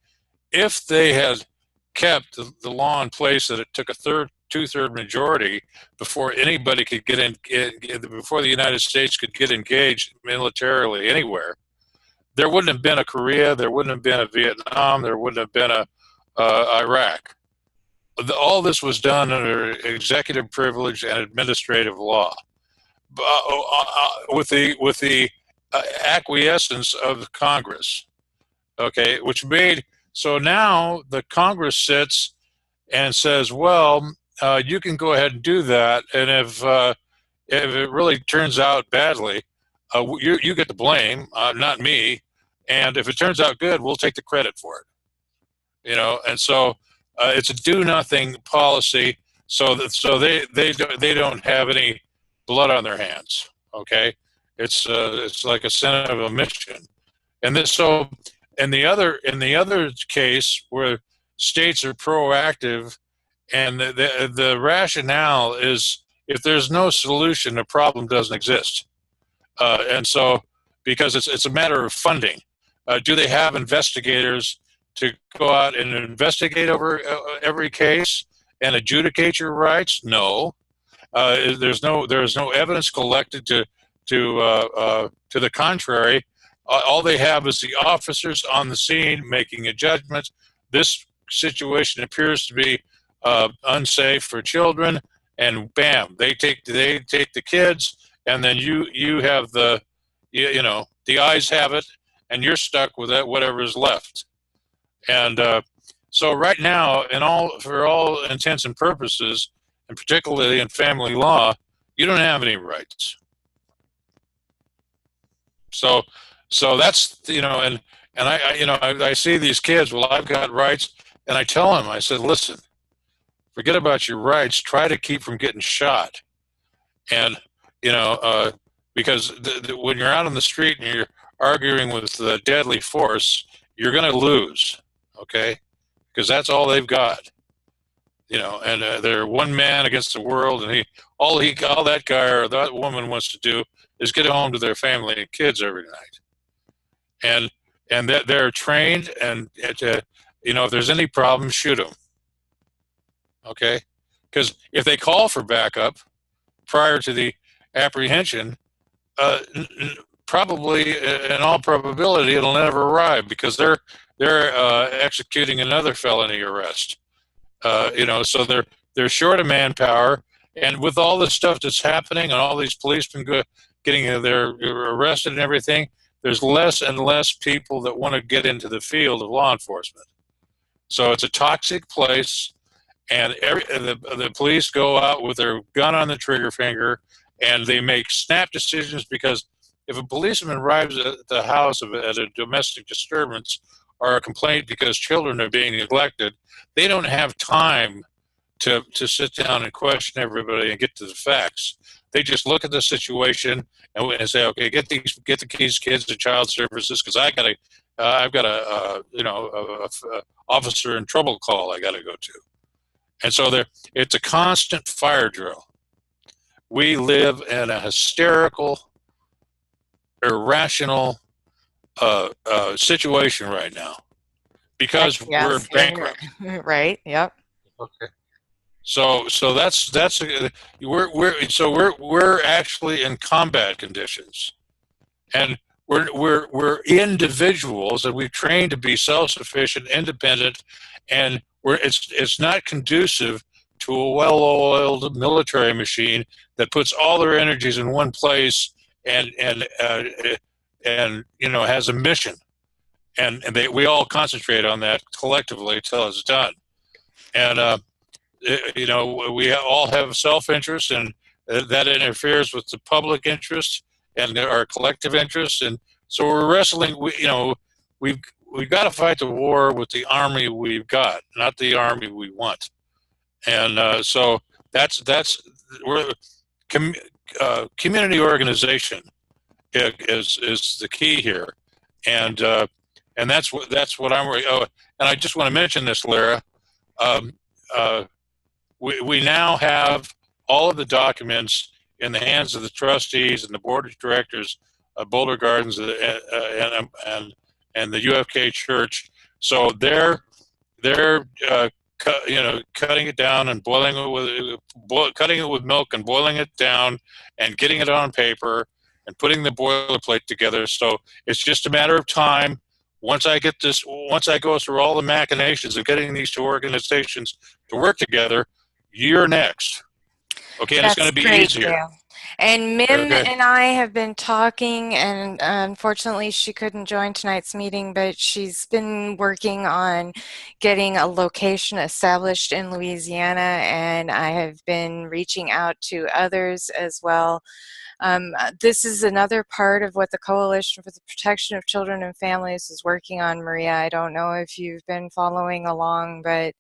If they had kept the law in place that it took a two-third majority before anybody could before the United States could get engaged militarily anywhere, there wouldn't have been a Korea, there wouldn't have been a Vietnam, there wouldn't have been a Iraq. All this was done under executive privilege and administrative law, with the acquiescence of Congress. Okay, which made so now the Congress sits and says, well, you can go ahead and do that, and if it really turns out badly, you get the blame, not me. And if it turns out good, we'll take the credit for it. And so it's a do nothing policy. So they don't have any blood on their hands. Okay, it's like a sin of omission. And in the other case where states are proactive, and the rationale is if there's no solution, the problem doesn't exist. And so because it's a matter of funding. Do they have investigators to go out and investigate over every case and adjudicate your rights? No. There's no evidence collected to the contrary. all they have is the officers on the scene making a judgment. This situation appears to be unsafe for children, and bam, they take the kids, and then you have the eyes have it, and you're stuck with that whatever is left. And so right now, for all intents and purposes, and particularly in family law, you don't have any rights. So that's and I see these kids. Well, I've got rights, and I tell them, I said, listen, forget about your rights. Try to keep from getting shot, and because when you're out on the street and you're arguing with deadly force, you're going to lose, okay? Because that's all they've got, and they're one man against the world, and all that guy or that woman wants to do is get home to their family and kids every night, and that they're trained, and if there's any problem, shoot them, okay? Because if they call for backup prior to the apprehension, probably in all probability it'll never arrive, because they're executing another felony arrest. So they're short of manpower, and with all the stuff that's happening and all these policemen getting they're arrested and everything, there's less and less people that want to get into the field of law enforcement. So it's a toxic place, and the police go out with their gun on the trigger finger, and they make snap decisions, because if a policeman arrives at the house at a domestic disturbance or a complaint because children are being neglected, they don't have time to sit down and question everybody and get to the facts. They just look at the situation and say, okay, get these kids to child services, because I've got a officer in trouble call I got to go to. And so it's a constant fire drill. We live in a hysterical, irrational situation right now, because we're bankrupt. Right. Yep. Okay. So we're actually in combat conditions, and we're individuals, and we've trained to be self-sufficient, independent, and it's not conducive to a well-oiled military machine that puts all their energies in one place and has a mission, and we all concentrate on that collectively until it's done. And we all have self-interest, and that interferes with the public interest and our collective interest, and so we're wrestling. We've got to fight the war with the army we've got, not the army we want. And so that's community organization is the key here, and that's what I'm. Oh, and I just want to mention this, Lyra. We now have all of the documents in the hands of the trustees and the board of directors of Boulder Gardens and the UFK Church. So they're cutting it down and cutting it with milk and boiling it down and getting it on paper and putting the boilerplate together. So it's just a matter of time. Once I go through all the machinations of getting these two organizations to work together, you're next. Okay, and it's going to be easier. Yeah. And Min and I have been talking, and unfortunately she couldn't join tonight's meeting, but she's been working on getting a location established in Louisiana, and I have been reaching out to others as well. This is another part of what the Coalition for the Protection of Children and Families is working on, Maria. I don't know if you've been following along, but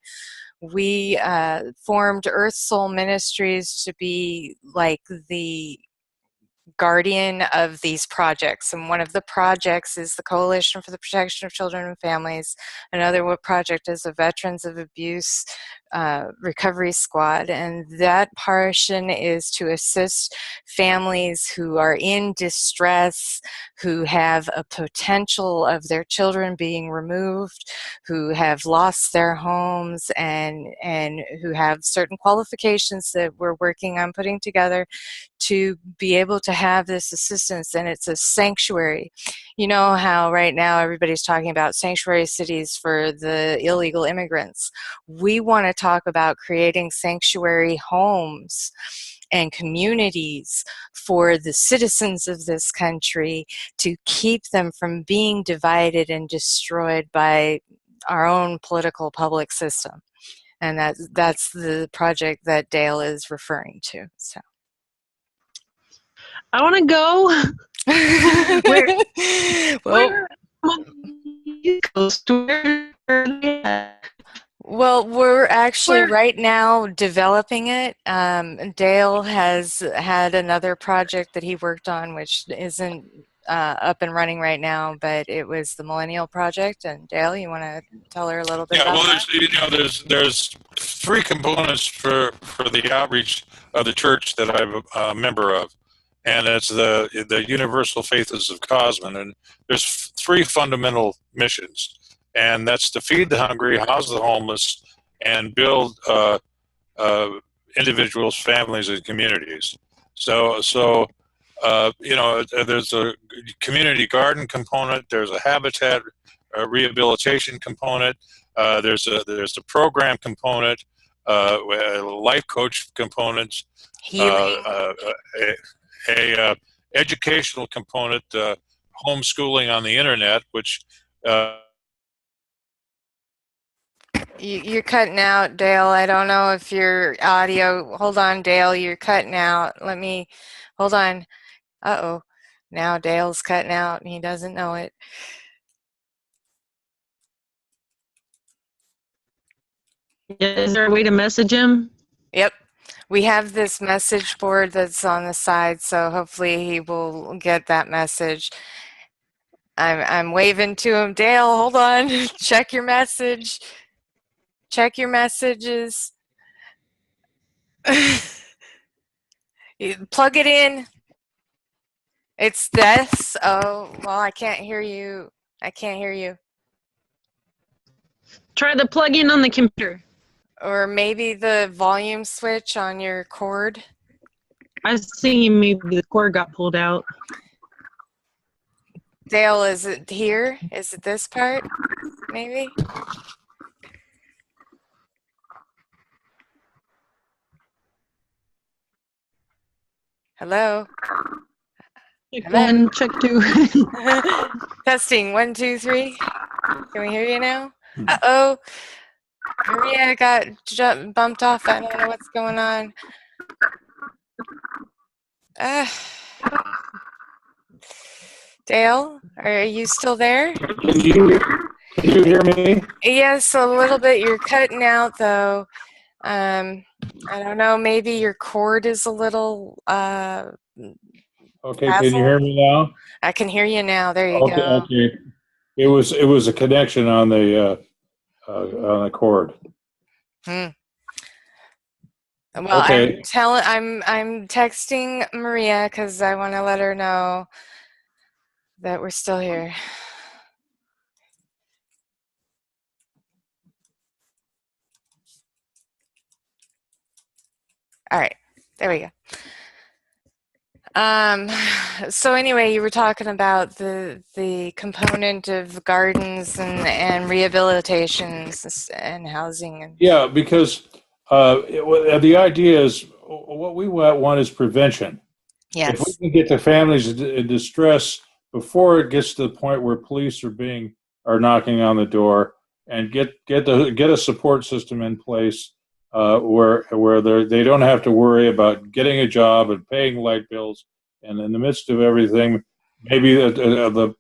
we formed Earth Soul Ministries to be like the guardian of these projects, and one of the projects is the Coalition for the Protection of Children and Families. Another project is a Veterans of Abuse Recovery Squad, and that portion is to assist families who are in distress, who have a potential of their children being removed, who have lost their homes, and who have certain qualifications that we're working on putting together to be able to have this assistance, and it's a sanctuary. You know how right now everybody's talking about sanctuary cities for the illegal immigrants. We want to talk about creating sanctuary homes and communities for the citizens of this country to keep them from being divided and destroyed by our own political public system. And that's the project that Dale is referring to. So I want to go. Well, well, we're actually right now developing it. Dale has had another project that he worked on, which isn't up and running right now, but it was the Millennial Project. And Dale, you want to tell her a little bit about that? There's three components for the outreach of the church that I'm a member of, and it's the Universal Faiths of Cosman, and there's three fundamental missions. And that's to feed the hungry, house the homeless, and build individuals, families, and communities. So there's a community garden component. There's a habitat rehabilitation component. There's a program component, a life coach component, a educational component, homeschooling on the internet, which. You're cutting out, Dale. I don't know if your audio. Hold on, Dale. You're cutting out. Hold on. Uh-oh. Now Dale's cutting out and he doesn't know it. Is there a way to message him? Yep. We have this message board that's on the side, so hopefully he will get that message. I'm waving to him. Dale, hold on. Check your message. Check your messages. Plug it in. It's this. Oh, well, I can't hear you. I can't hear you. Try the plug-in on the computer. Or maybe the volume switch on your cord. I was thinking maybe the cord got pulled out. Dale, is it here? Is it this part? Maybe? Hello? Check one, check two. Testing, 1, 2, 3. Can we hear you now? Uh-oh. Maria got bumped off. I don't know what's going on. Dale, are you still there? Can you hear me? Yes, a little bit. You're cutting out, though. I don't know. Maybe your cord is a little Okay, can you hear me now? I can hear you now. There you go. Okay. It was a connection on the cord. Well, okay. I'm texting Maria because I want to let her know that we're still here. All right, there we go. So anyway, you were talking about the component of gardens and rehabilitations and housing. Yeah, because the idea is what we want is prevention. Yes. If we can get the families in distress before it gets to the point where police are knocking on the door, and get a support system in place where they don't have to worry about getting a job and paying light bills, and in the midst of everything, maybe the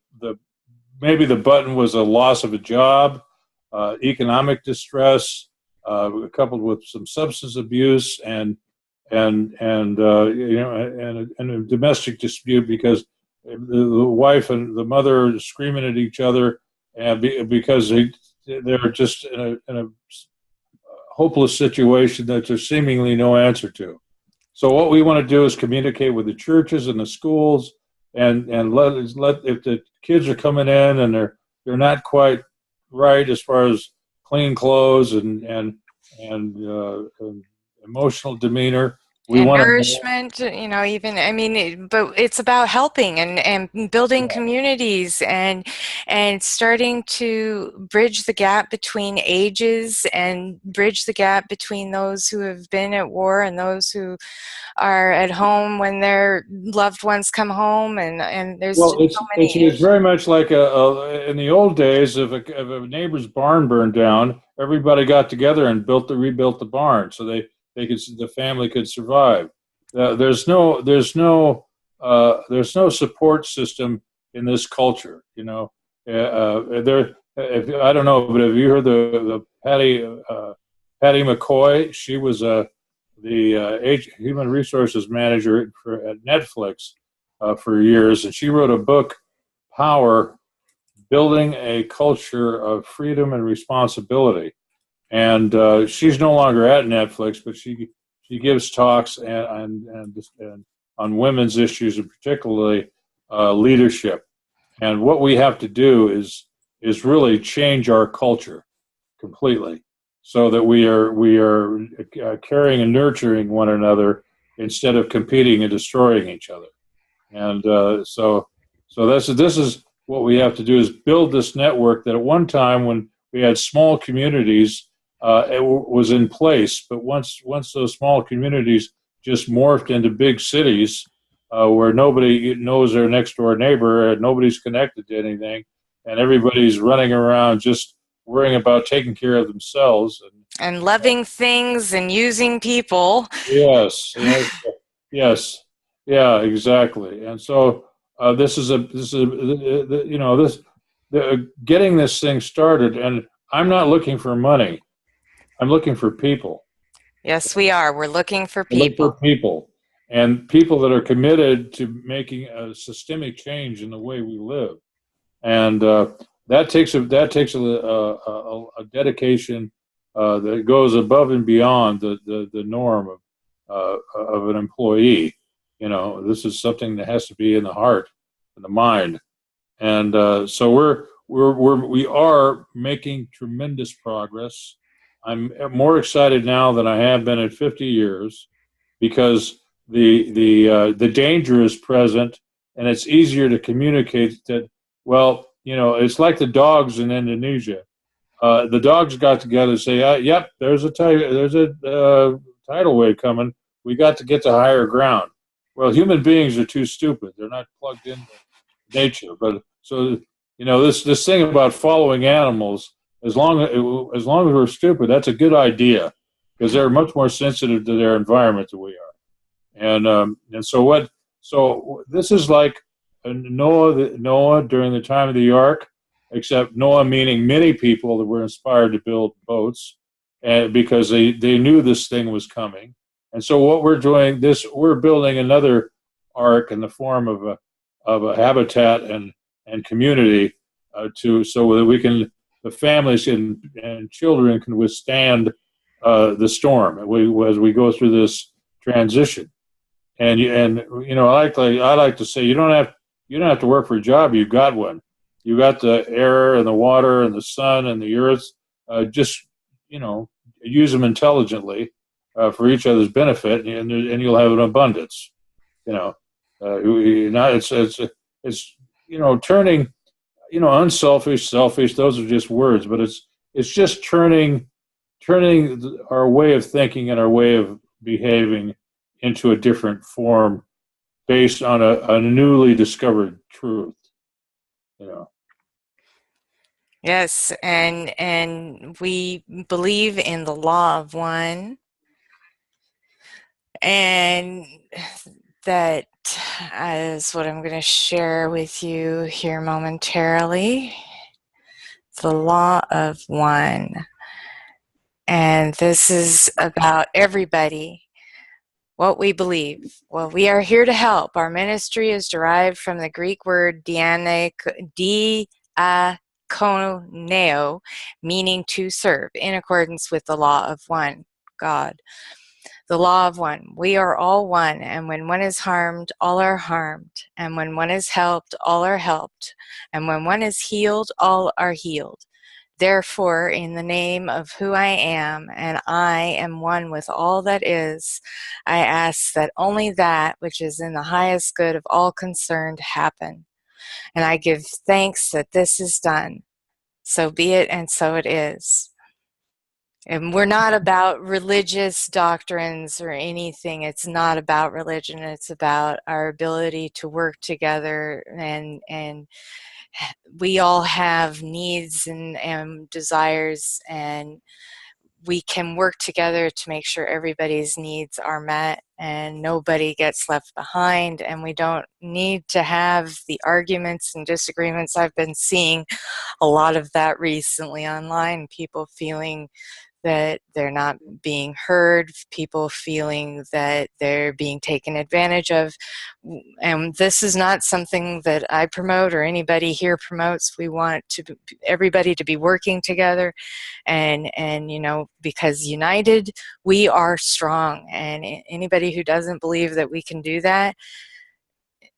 button was a loss of a job, economic distress, coupled with some substance abuse and a domestic dispute because the wife and the mother are screaming at each other, and because they're just in a hopeless situation that there's seemingly no answer to. So what we want to do is communicate with the churches and the schools, and let if the kids are coming in and they're not quite right as far as clean clothes and emotional demeanor, We and want to. nourishment, even, I mean, but it's about helping and building communities and starting to bridge the gap between ages and bridge the gap between those who have been at war and those who are at home when their loved ones come home, and there's Well, just so many it's issues. very much like in the old days, if a neighbor's barn burned down, everybody got together and rebuilt the barn so the family could survive. There's no support system in this culture. I don't know, but have you heard the Patty McCoy? She was the human resources manager at Netflix for years, and she wrote a book, Power: Building a Culture of Freedom and Responsibility. And she's no longer at Netflix, but she gives talks and on women's issues, and particularly leadership. And what we have to do is really change our culture completely, so that we are caring and nurturing one another instead of competing and destroying each other. And so this is what we have to do, is build this network that at one time, when we had small communities, was in place. But once those small communities just morphed into big cities, where nobody knows their next door neighbor and nobody's connected to anything, and everybody's running around just worrying about taking care of themselves. And loving things and using people. Yes, yes, yes, yeah, exactly. And so getting this thing started. And I'm not looking for money. I'm looking for people. Yes, we are. We're looking for I look for people. people, and people that are committed to making a systemic change in the way we live. And that takes a dedication that goes above and beyond the norm of an employee. This is something that has to be in the heart and the mind. And so we are making tremendous progress. I'm more excited now than I have been in 50 years, because the danger is present, and it's easier to communicate that. Well, it's like the dogs in Indonesia. The dogs got together and say, "Yep, there's a tidal wave coming. We got to get to higher ground." Well, human beings are too stupid. They're not plugged into nature. But so this thing about following animals, as long as we're stupid, that's a good idea, because they're much more sensitive to their environment than we are. So this is like Noah during the time of the ark, except Noah meaning many people that were inspired to build boats, and because they knew this thing was coming. And so what we're doing, we're building another ark in the form of a habitat and community, so that the families and children can withstand the storm as we go through this transition. And I like to say, you don't have to work for a job. You've got one. You got the air and the water and the sun and the earth. Just use them intelligently for each other's benefit, and you'll have an abundance. It's turning, unselfish, selfish. Those are just words, but it's just turning our way of thinking and our way of behaving into a different form, based on a newly discovered truth. Yes, and we believe in the law of one, and that is what I'm going to share with you here momentarily. The law of one. And this is about everybody, what we believe. Well, we are here to help. Our ministry is derived from the Greek word diakoneo, meaning to serve, in accordance with the law of one, God. The law of one. We are all one, and when one is harmed, all are harmed. And when one is helped, all are helped. And when one is healed, all are healed. Therefore, in the name of who I am, and I am one with all that is, I ask that only that which is in the highest good of all concerned happen. And I give thanks that this is done. So be it, and so it is. And we're not about religious doctrines or anything. It's not about religion. It's about our ability to work together, and we all have needs and desires, and we can work together to make sure everybody's needs are met and nobody gets left behind, and we don't need to have the arguments and disagreements. I've been seeing a lot of that recently online, people feeling that they're not being heard, people feeling that they're being taken advantage of. And this is not something that I promote or anybody here promotes. We want everybody to be working together, and because united we are strong. And anybody who doesn't believe that we can do that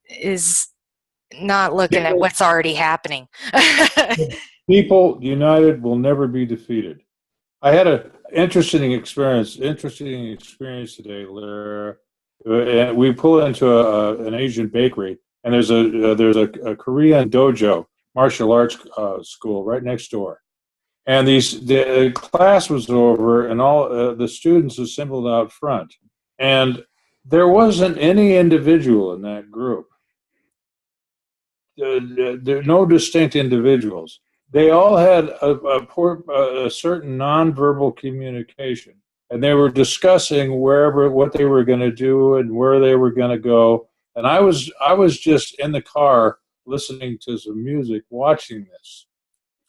is not looking at what's already happening. People united will never be defeated. I had an interesting experience today, Lyra. We pull into an Asian bakery, and there's a Korean dojo, martial arts school right next door. And the class was over, and all the students assembled out front. And there wasn't any individual in that group. There are no distinct individuals. They all had a certain nonverbal communication, and they were discussing what they were going to do and where they were going to go. And I was just in the car listening to some music, watching this,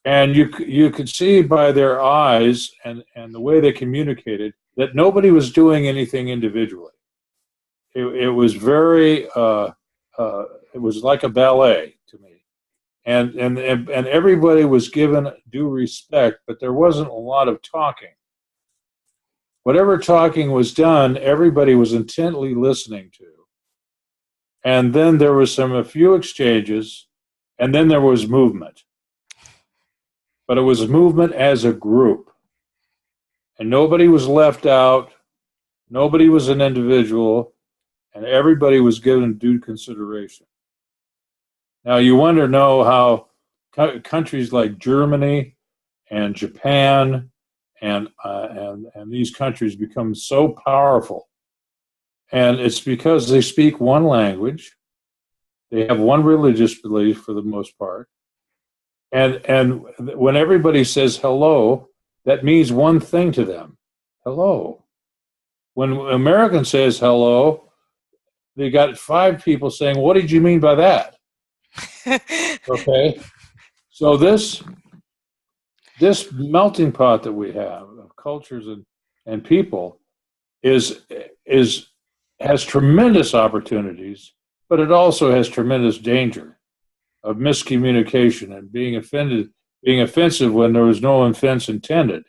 and you could see by their eyes and the way they communicated that nobody was doing anything individually. It was very it was like a ballet to me. And everybody was given due respect, but there wasn't a lot of talking. Whatever talking was done, everybody was intently listening to. And then there was a few exchanges, and then there was movement. But it was movement as a group. And nobody was left out, nobody was an individual, and everybody was given due consideration. Now you want to know how countries like Germany and Japan and these countries become so powerful, and it's because they speak one language, they have one religious belief for the most part, and when everybody says hello, that means one thing to them: hello. When an American says hello, they got 5 people saying, "What did you mean by that?" Okay, so this melting pot that we have of cultures and people has tremendous opportunities, but it also has tremendous danger of miscommunication and being offensive when there was no offense intended,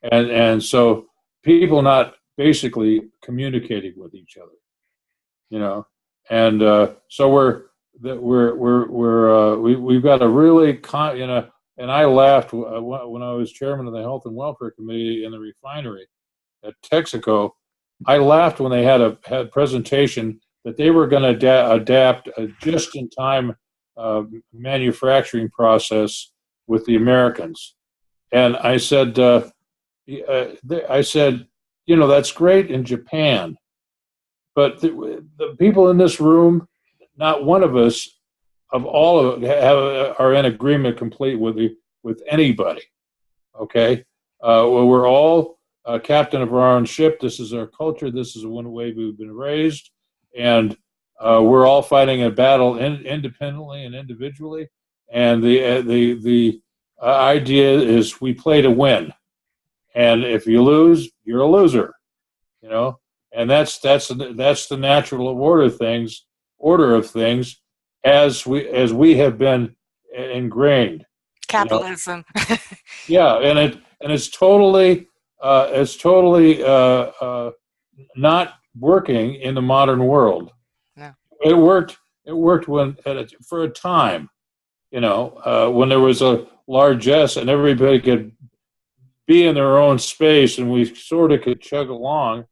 and so people not basically communicating with each other, and so we've got a really and I laughed when I was chairman of the Health and Welfare Committee in the refinery at Texaco. I laughed when they had a presentation that they were going to adapt a just-in-time manufacturing process with the Americans, and I said, that's great in Japan, but the people in this room, not one of us, of all of it, are in agreement complete with anybody. Okay, we're all captain of our own ship. This is our culture. This is one way we've been raised, and we're all fighting a battle independently and individually. And the idea is we play to win, and if you lose, you're a loser. And that's the natural order of things as we have been ingrained. Capitalism. Yeah, and it's totally not working in the modern world. No. It worked for a time. when there was a largesse and everybody could be in their own space and we sort of could chug along.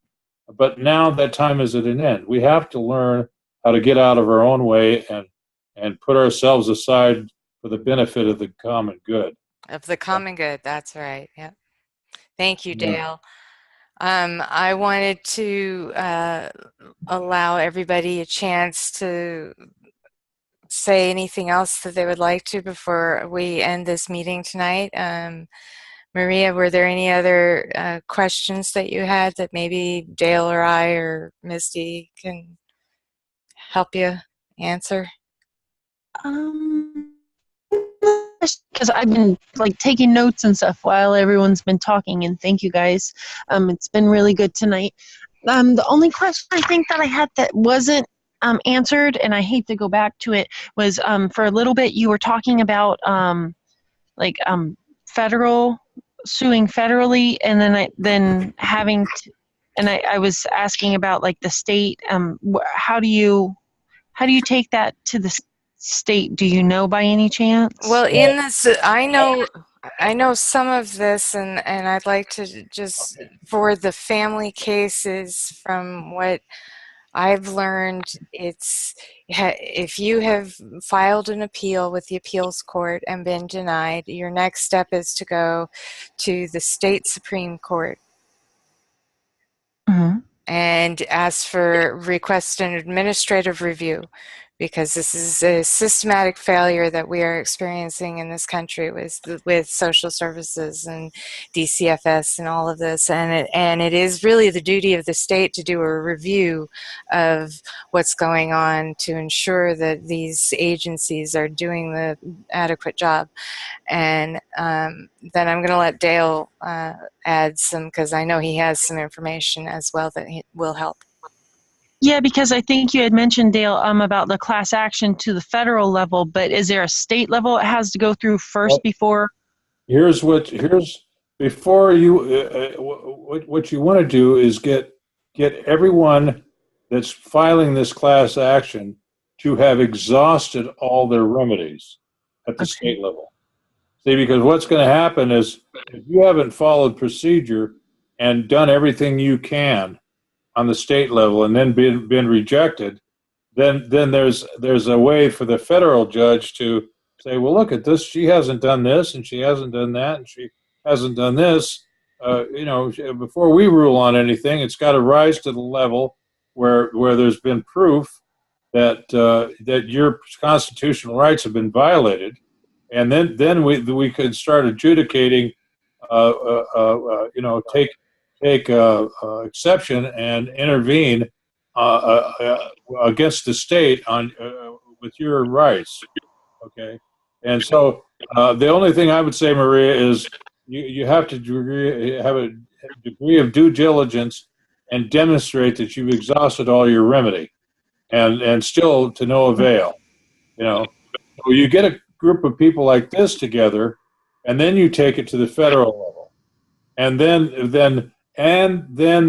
But now that time is at an end. We have to learn how to get out of our own way and put ourselves aside for the benefit of the common good. Of the common good, that's right. Yeah. Thank you, Yeah. Dale. I wanted to allow everybody a chance to say anything else that they would like to before we end this meeting tonight. Maria, were there any other questions that you had that maybe Dale or I or Misty can help you answer? Because I've been like taking notes and stuff while everyone's been talking, and thank you guys. It's been really good tonight. The only question I think that I had that wasn't answered, and I hate to go back to it, was for a little bit you were talking about federal suing federally, and then having to, and I was asking about like the state. How do you take that to the state? Do you know by any chance? Well, in this, I know some of this, and I'd like to just, for the family cases, from what I've learned, it's if you have filed an appeal with the appeals court and been denied, your next step is to go to the state Supreme Court. Mm-hmm. And ask for request an administrative review, because this is a systematic failure that we are experiencing in this country with social services and DCFS and all of this, and it is really the duty of the state to do a review of what's going on to ensure that these agencies are doing the adequate job. And then I'm going to let Dale add some, because I know he has some information as well that will help. Yeah, because I think you had mentioned, Dale, about the class action to the federal level, but is there a state level it has to go through first before? Before you, what you want to do is get everyone that's filing this class action to have exhausted all their remedies at the state level. See, because what's going to happen is if you haven't followed procedure and done everything you can on the state level and then been rejected, then there's a way for the federal judge to say, well, look at this. She hasn't done this, and she hasn't done that, and she hasn't done this. Before we rule on anything, it's got to rise to the level where there's been proof that your constitutional rights have been violated, and then we could start adjudicating. Take exception and intervene against the state on with your rights. Okay, and so the only thing I would say, Maria, is you have to have a degree of due diligence and demonstrate that you've exhausted all your remedy, and still to no avail. So you get a group of people like this together, and then you take it to the federal level, and then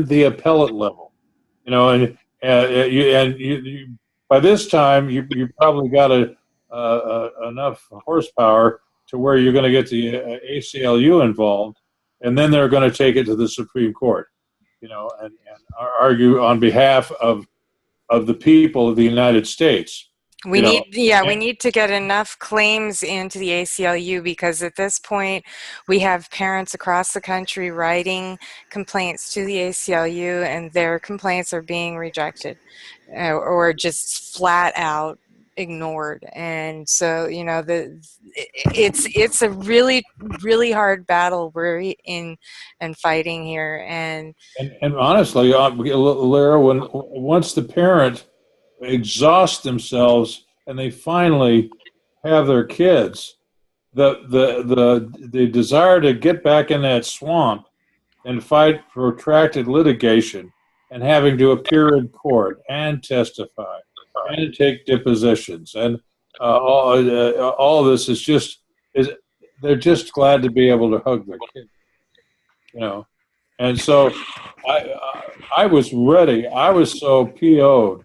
the appellate level. And you by this time you probably got enough horsepower to where you're going to get the ACLU involved, and then they're going to take it to the Supreme Court, and argue on behalf of the people of the United States. We need to get enough claims into the ACLU, because at this point we have parents across the country writing complaints to the ACLU, and their complaints are being rejected or just flat out ignored. And so it's a really, really hard battle we're in and fighting here. And honestly, Lyra, once the parent exhaust themselves and they finally have their kids, the desire to get back in that swamp and fight protracted litigation and having to appear in court and testify and take depositions and all of this is they're just glad to be able to hug their kids, and so I was ready. I was so PO'd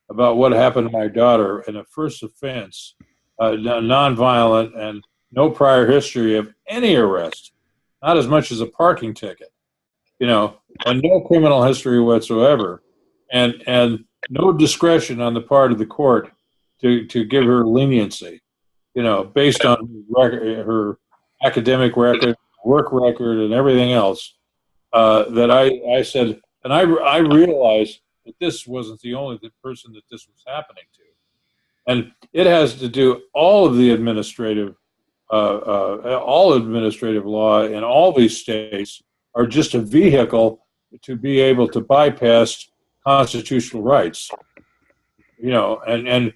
about what happened to my daughter in a first offense nonviolent, and no prior history of any arrest, not as much as a parking ticket, and no criminal history whatsoever, and no discretion on the part of the court to give her leniency, based on her academic record, work record, and everything else. That I said, and I realized that this wasn't the only person that this was happening to, and it has to do all of the all administrative law in all these states are just a vehicle to be able to bypass constitutional rights, and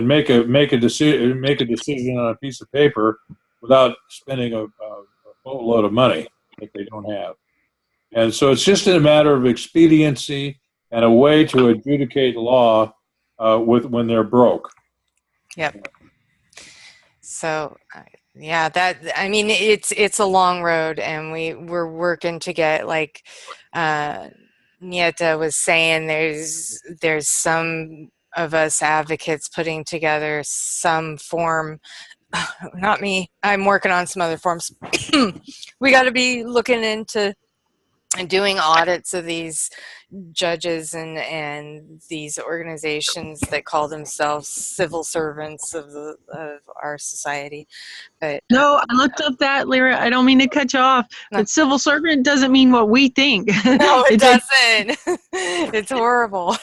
make a decision on a piece of paper without spending a boatload of money that they don't have. And so it's just a matter of expediency and a way to adjudicate law when they're broke. Yep. So, yeah, it's a long road, and we're working to get, like Nieta was saying, there's some of us advocates putting together some form. Not me. I'm working on some other forms. We got to be looking into and doing audits of these judges and these organizations that call themselves civil servants of our society. But no, I looked up that, Lyra. I don't mean to cut you off, but civil servant doesn't mean what we think. No, it doesn't. It's horrible.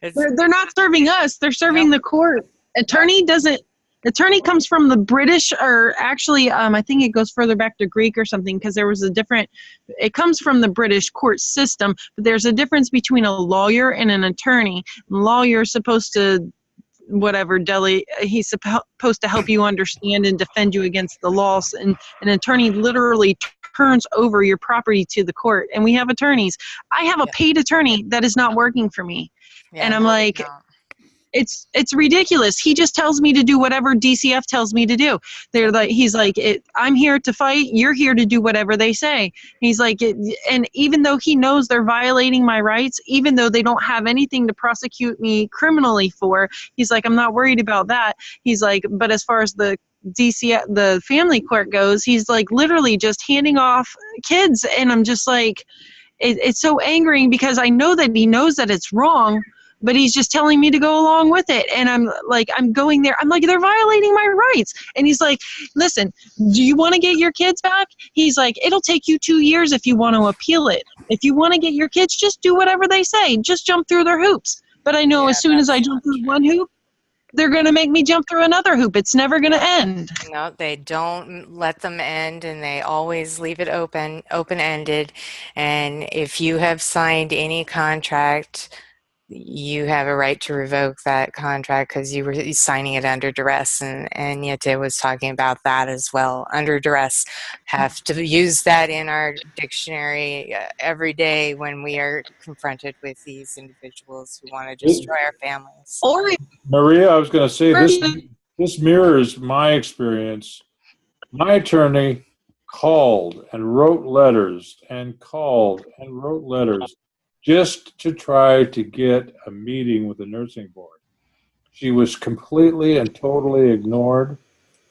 They're not serving us. They're serving the court. Attorney comes from the British, or actually, I think it goes further back to Greek or something, because there was it comes from the British court system, but there's a difference between a lawyer and an attorney. A lawyer is supposed to, he's supposed to help you understand and defend you against the laws, and an attorney literally turns over your property to the court. And we have attorneys. I have a paid attorney that is not working for me. Yeah, and I'm like, it's ridiculous. He just tells me to do whatever DCF tells me to do. He's like, I'm here to fight. You're here to do whatever they say. He's like, and even though he knows they're violating my rights, even though they don't have anything to prosecute me criminally for, he's like, I'm not worried about that. He's like, but as far as the the family court goes, he's like literally just handing off kids. And I'm just like, it's so angering, because I know that he knows that it's wrong, but he's just telling me to go along with it. And I'm like, I'm going there. I'm like, they're violating my rights. And he's like, listen, do you want to get your kids back? He's like, it'll take you 2 years if you want to appeal it. If you want to get your kids, just do whatever they say. Just jump through their hoops. But I know as soon as I jump through one hoop, they're going to make me jump through another hoop. It's never going to end. No, they don't let them end, and they always leave it open-ended. And if you have signed any contract, you have a right to revoke that contract because you were signing it under duress. And Yete was talking about that as well. Under duress. Have to use that in our dictionary every day when we are confronted with these individuals who want to destroy our families. Maria, I was going to say, this mirrors my experience. My attorney called and wrote letters and called and wrote letters just to try to get a meeting with the nursing board. She was completely and totally ignored.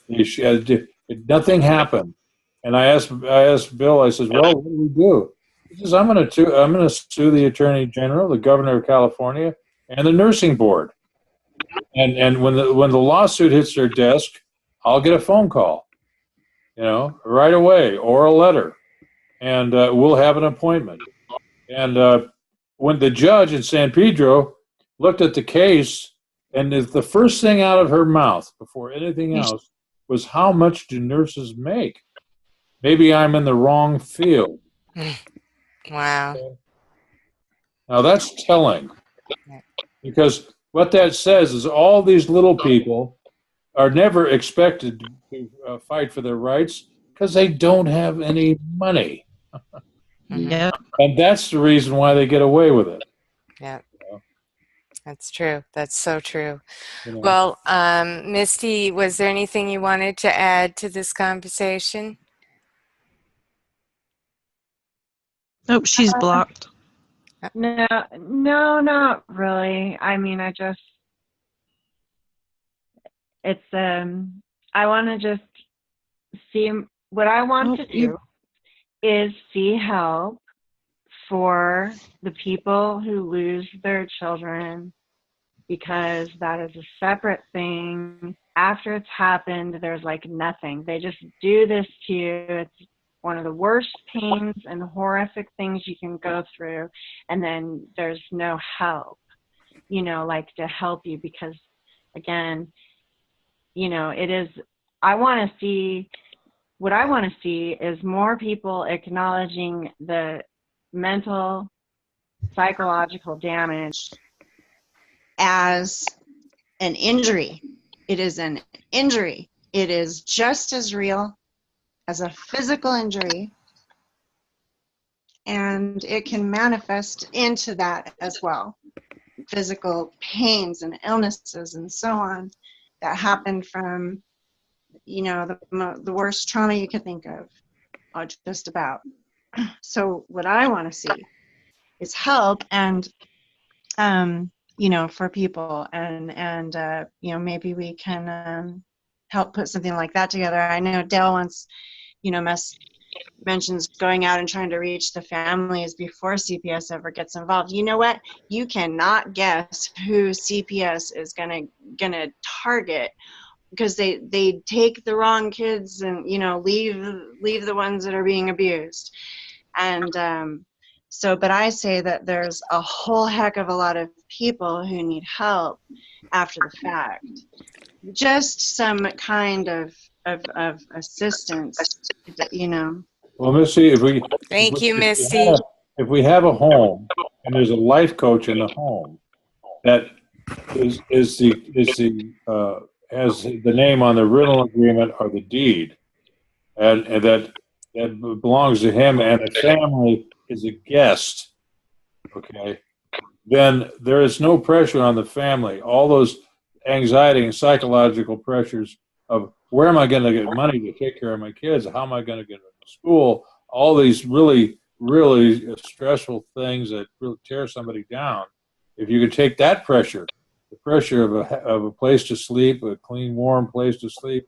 Nothing happened. And I asked Bill, I said, well, what do we do? He says, I'm going to sue the Attorney General, the Governor of California, and the nursing board. And when the lawsuit hits their desk, I'll get a phone call, right away, or a letter, and we'll have an appointment. And when the judge in San Pedro looked at the case, and the first thing out of her mouth before anything else was, how much do nurses make? Maybe I'm in the wrong field. Wow. Now that's telling, because what that says is all these little people are never expected to fight for their rights because they don't have any money. Yeah. And that's the reason why they get away with it. Yeah. That's true. That's so true. Well, Misty, was there anything you wanted to add to this conversation? Nope, she's blocked. No, not really. I mean, it's I want to just see what I want to do is see help for the people who lose their children, because that is a separate thing. After it's happened, there's like nothing. They just do this to you. It's one of the worst pains and horrific things you can go through, and then there's no help, you know, like to help you, because again, you know, it is, I want to see, what I want to see is more people acknowledging the mental, psychological damage as an injury. It is an injury. It is just as real as a physical injury, and it can manifest into that as well. Physical pains and illnesses and so on that happen from, you know, the worst trauma you could think of, just about. So what I want to see is help, and you know, for people, and you know, maybe we can help put something like that together. I know Dale once, you know, mentions going out and trying to reach the families before CPS ever gets involved. You know what? You cannot guess who CPS is gonna target, because they take the wrong kids and, you know, leave the ones that are being abused. And so, but I say that there's a whole heck of a lot of people who need help after the fact. Just some kind of assistance, you know. Well, Missy, Thank you, Misty. if we have a home and there's a life coach in the home that has the name on the rental agreement or the deed, and that belongs to him, and the family is a guest, okay, then there is no pressure on the family. All those anxiety and psychological pressures of where am I going to get money to take care of my kids? How am I going to get them to school? All these really, really stressful things that really tear somebody down. If you could take that pressure, the pressure of a place to sleep, a clean, warm place to sleep,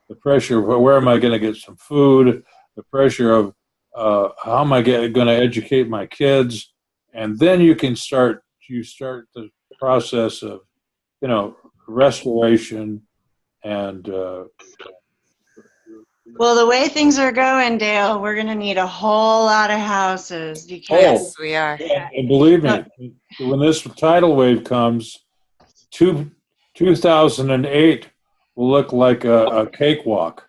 the pressure of where am I going to get some food, the pressure of how am I going to educate my kids, and then you start the process of, you know, restoration and well, the way things are going, Dale, we're going to need a whole lot of houses, because Yes, we are. and believe me, when this tidal wave comes, 2008 will look like a cakewalk,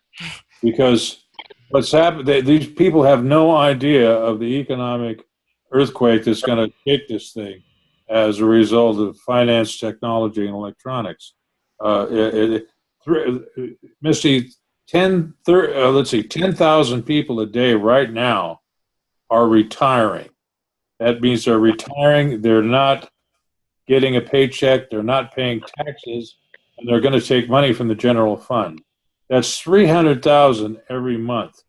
because what's happened, these people have no idea of the economic earthquake that's going to shake this thing as a result of finance, technology, and electronics. Misty, 10,000 people a day right now are retiring. That means they're retiring. They're not getting a paycheck. They're not paying taxes, and they're going to take money from the general fund. That's 300,000 every month.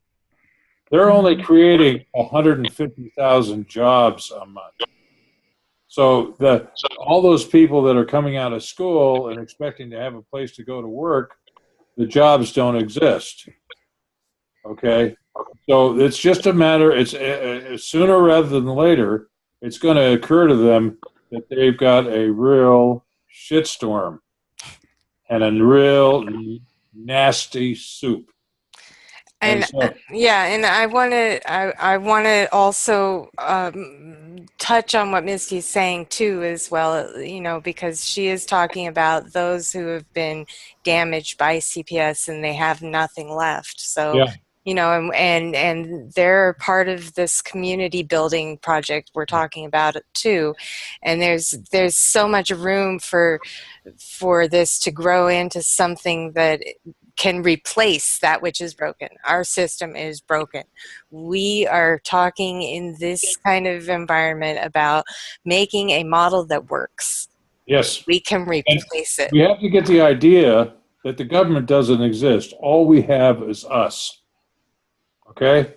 They're only creating 150,000 jobs a month. So all those people that are coming out of school and expecting to have a place to go to work, the jobs don't exist. Okay, so it's just a matter. It's sooner rather than later, it's going to occur to them that they've got a real shitstorm and a real nasty soup. And yeah, and I want to also touch on what Misty's saying too, as well, you know, because she is talking about those who have been damaged by CPS and they have nothing left. So, yeah. You know, and they're part of this community building project we're talking about it too, and there's so much room for this to grow into something that can replace that which is broken. Our system is broken. We are talking in this kind of environment about making a model that works. Yes. We can replace it. We have to get the idea that the government doesn't exist. All we have is us. Okay?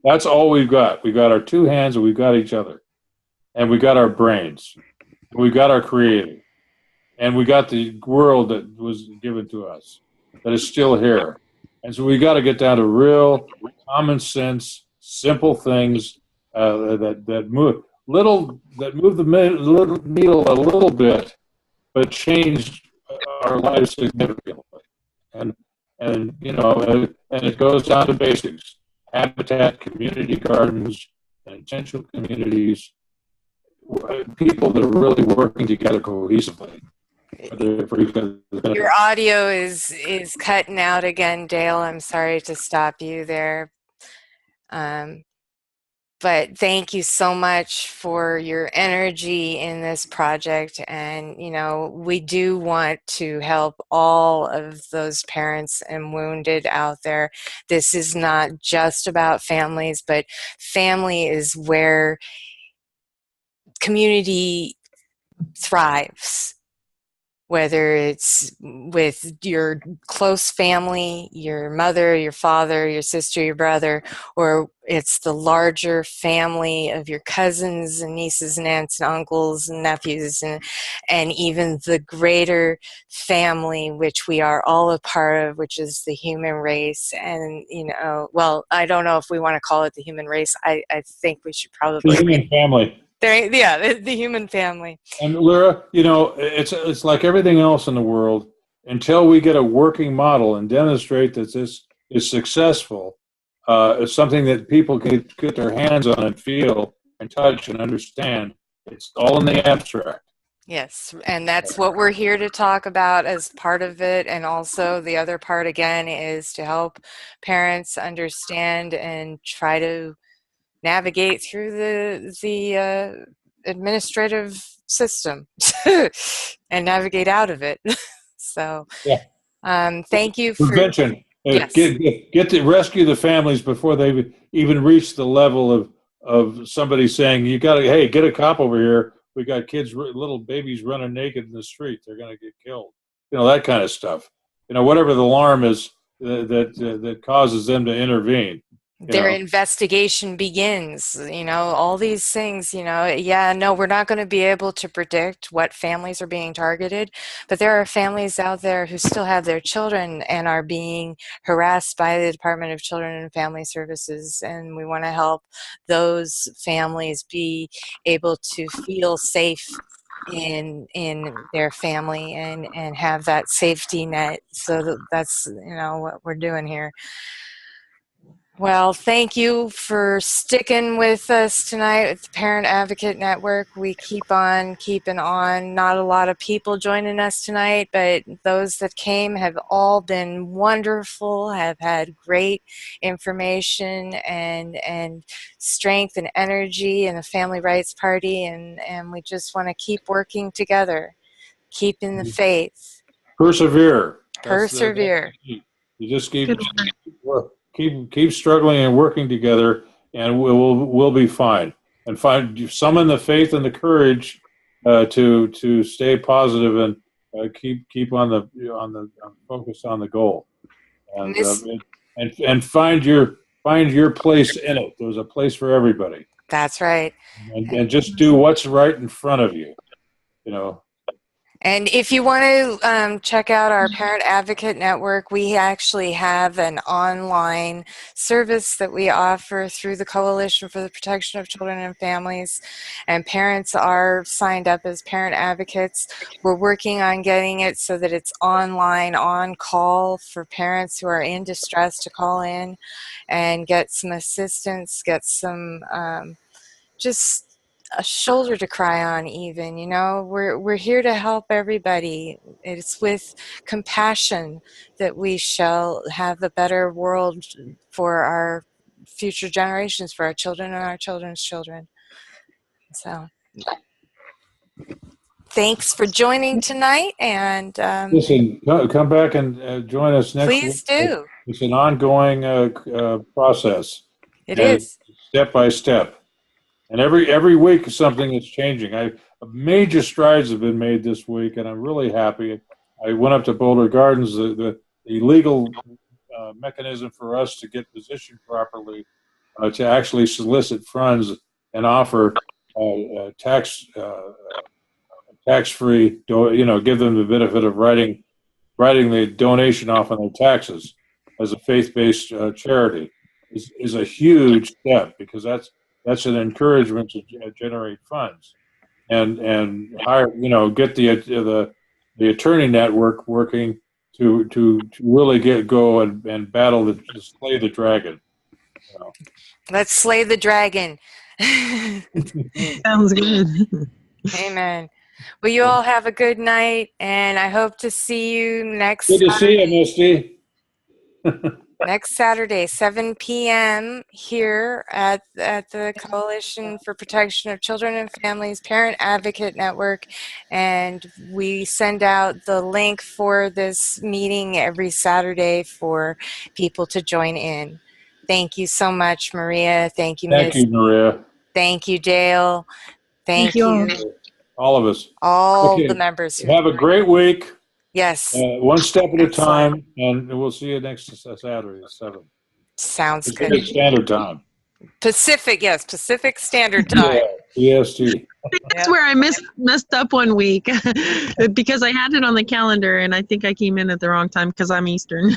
That's all we've got. We've got our two hands and we've got each other. And we've got our brains. And we've got our creative. and we got the world that was given to us that is still here. And so we got to get down to real common sense, simple things that move the needle a little bit, but change our lives significantly. And and it goes down to basics: habitat, community gardens, and intentional communities, people that are really working together cohesively. Your audio is cutting out again, Dale. I'm sorry to stop you there. But thank you so much for your energy in this project. And, we do want to help all of those parents and wounded out there. This is not just about families, but family is where community thrives. Whether it's with your close family, your mother, your father, your sister, your brother, or it's the larger family of your cousins and nieces and aunts and uncles and nephews, and even the greater family, which we are all a part of, which is the human race. And, well, I don't know if we want to call it the human race. I think we should probably... The human family. The human family. And Lyra, it's like everything else in the world. Until we get a working model and demonstrate that this is successful, it's something that people can get their hands on and feel and touch and understand. It's all in the abstract. Yes, and that's what we're here to talk about as part of it. And also the other part, again, is to help parents understand and try to navigate through the administrative system and navigate out of it. So, thank you for prevention. Yes. Get to rescue the families before they even reach the level of somebody saying, "You got to, hey, get a cop over here. We got kids, little babies running naked in the street. They're going to get killed." That kind of stuff. Whatever the alarm is that causes them to intervene. Their investigation begins, all these things, no, we're not going to be able to predict what families are being targeted, but there are families out there who still have their children and are being harassed by the Department of Children and Family Services, and we want to help those families be able to feel safe in their family and have that safety net. So that's what we're doing here. Well, thank you for sticking with us tonight with the Parent Advocate Network. We keep on keeping on. Not a lot of people joining us tonight, but those that came have all been wonderful, have had great information and strength and energy in the Family Rights Party, and we just want to keep working together, keeping the faith. Persevere. Persevere. You just keep struggling and working together, and we'll be fine. And summon the faith and the courage to stay positive and keep on the focus on the goal, and find your place in it. There's a place for everybody. That's right. And just do what's right in front of you. And if you want to check out our Parent Advocate Network, we actually have an online service that we offer through the Coalition for the Protection of Children and Families. And parents are signed up as parent advocates. We're working on getting it so that it's online, on call for parents who are in distress to call in and get some assistance, get some just a shoulder to cry on even. We're here to help everybody. It's with compassion that we shall have a better world for our future generations, for our children and our children's children. So thanks for joining tonight, and listen, come back and join us next week. Please do. It's an ongoing process. It is. Step by step. And every week something is changing. Major strides have been made this week, and I'm really happy. I went up to Boulder Gardens. The legal mechanism for us to get positioned properly, to actually solicit funds and offer tax tax-free, give them the benefit of writing the donation off on their taxes as a faith-based charity is a huge step, because that's an encouragement to generate funds and hire, get the attorney network working to really go and battle to slay the dragon. Let's slay the dragon. Sounds good. Amen. Well, you all have a good night, and I hope to see you next Good to see you, Saturday. Misty. Next Saturday, 7 p.m. here at the Coalition for Protection of Children and Families Parent Advocate Network. And we send out the link for this meeting every Saturday for people to join in. Thank you so much, Maria. Thank you, Thank Miss. you, Maria. Thank you, Dale. Thank you all. you, All of us. all Okay. the members who Have a great week. Yes. One step at a Excellent. time, and we'll see you next Saturday at 7. Sounds good. Pacific Standard Time. Pacific, yes, Pacific Standard Time. Yeah, EST. That's where I messed up one week because I had it on the calendar and I think I came in at the wrong time because I'm Eastern.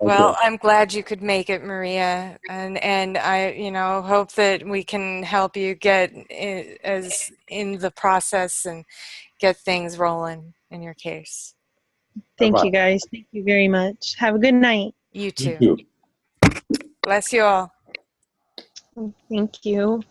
Well, Okay. I'm glad you could make it, Maria, and I, hope that we can help you get in the process and get things rolling in your case. Thank Bye-bye. you, guys. Thank you very much. Have a good night. You You too. too. Bless you all. Thank you.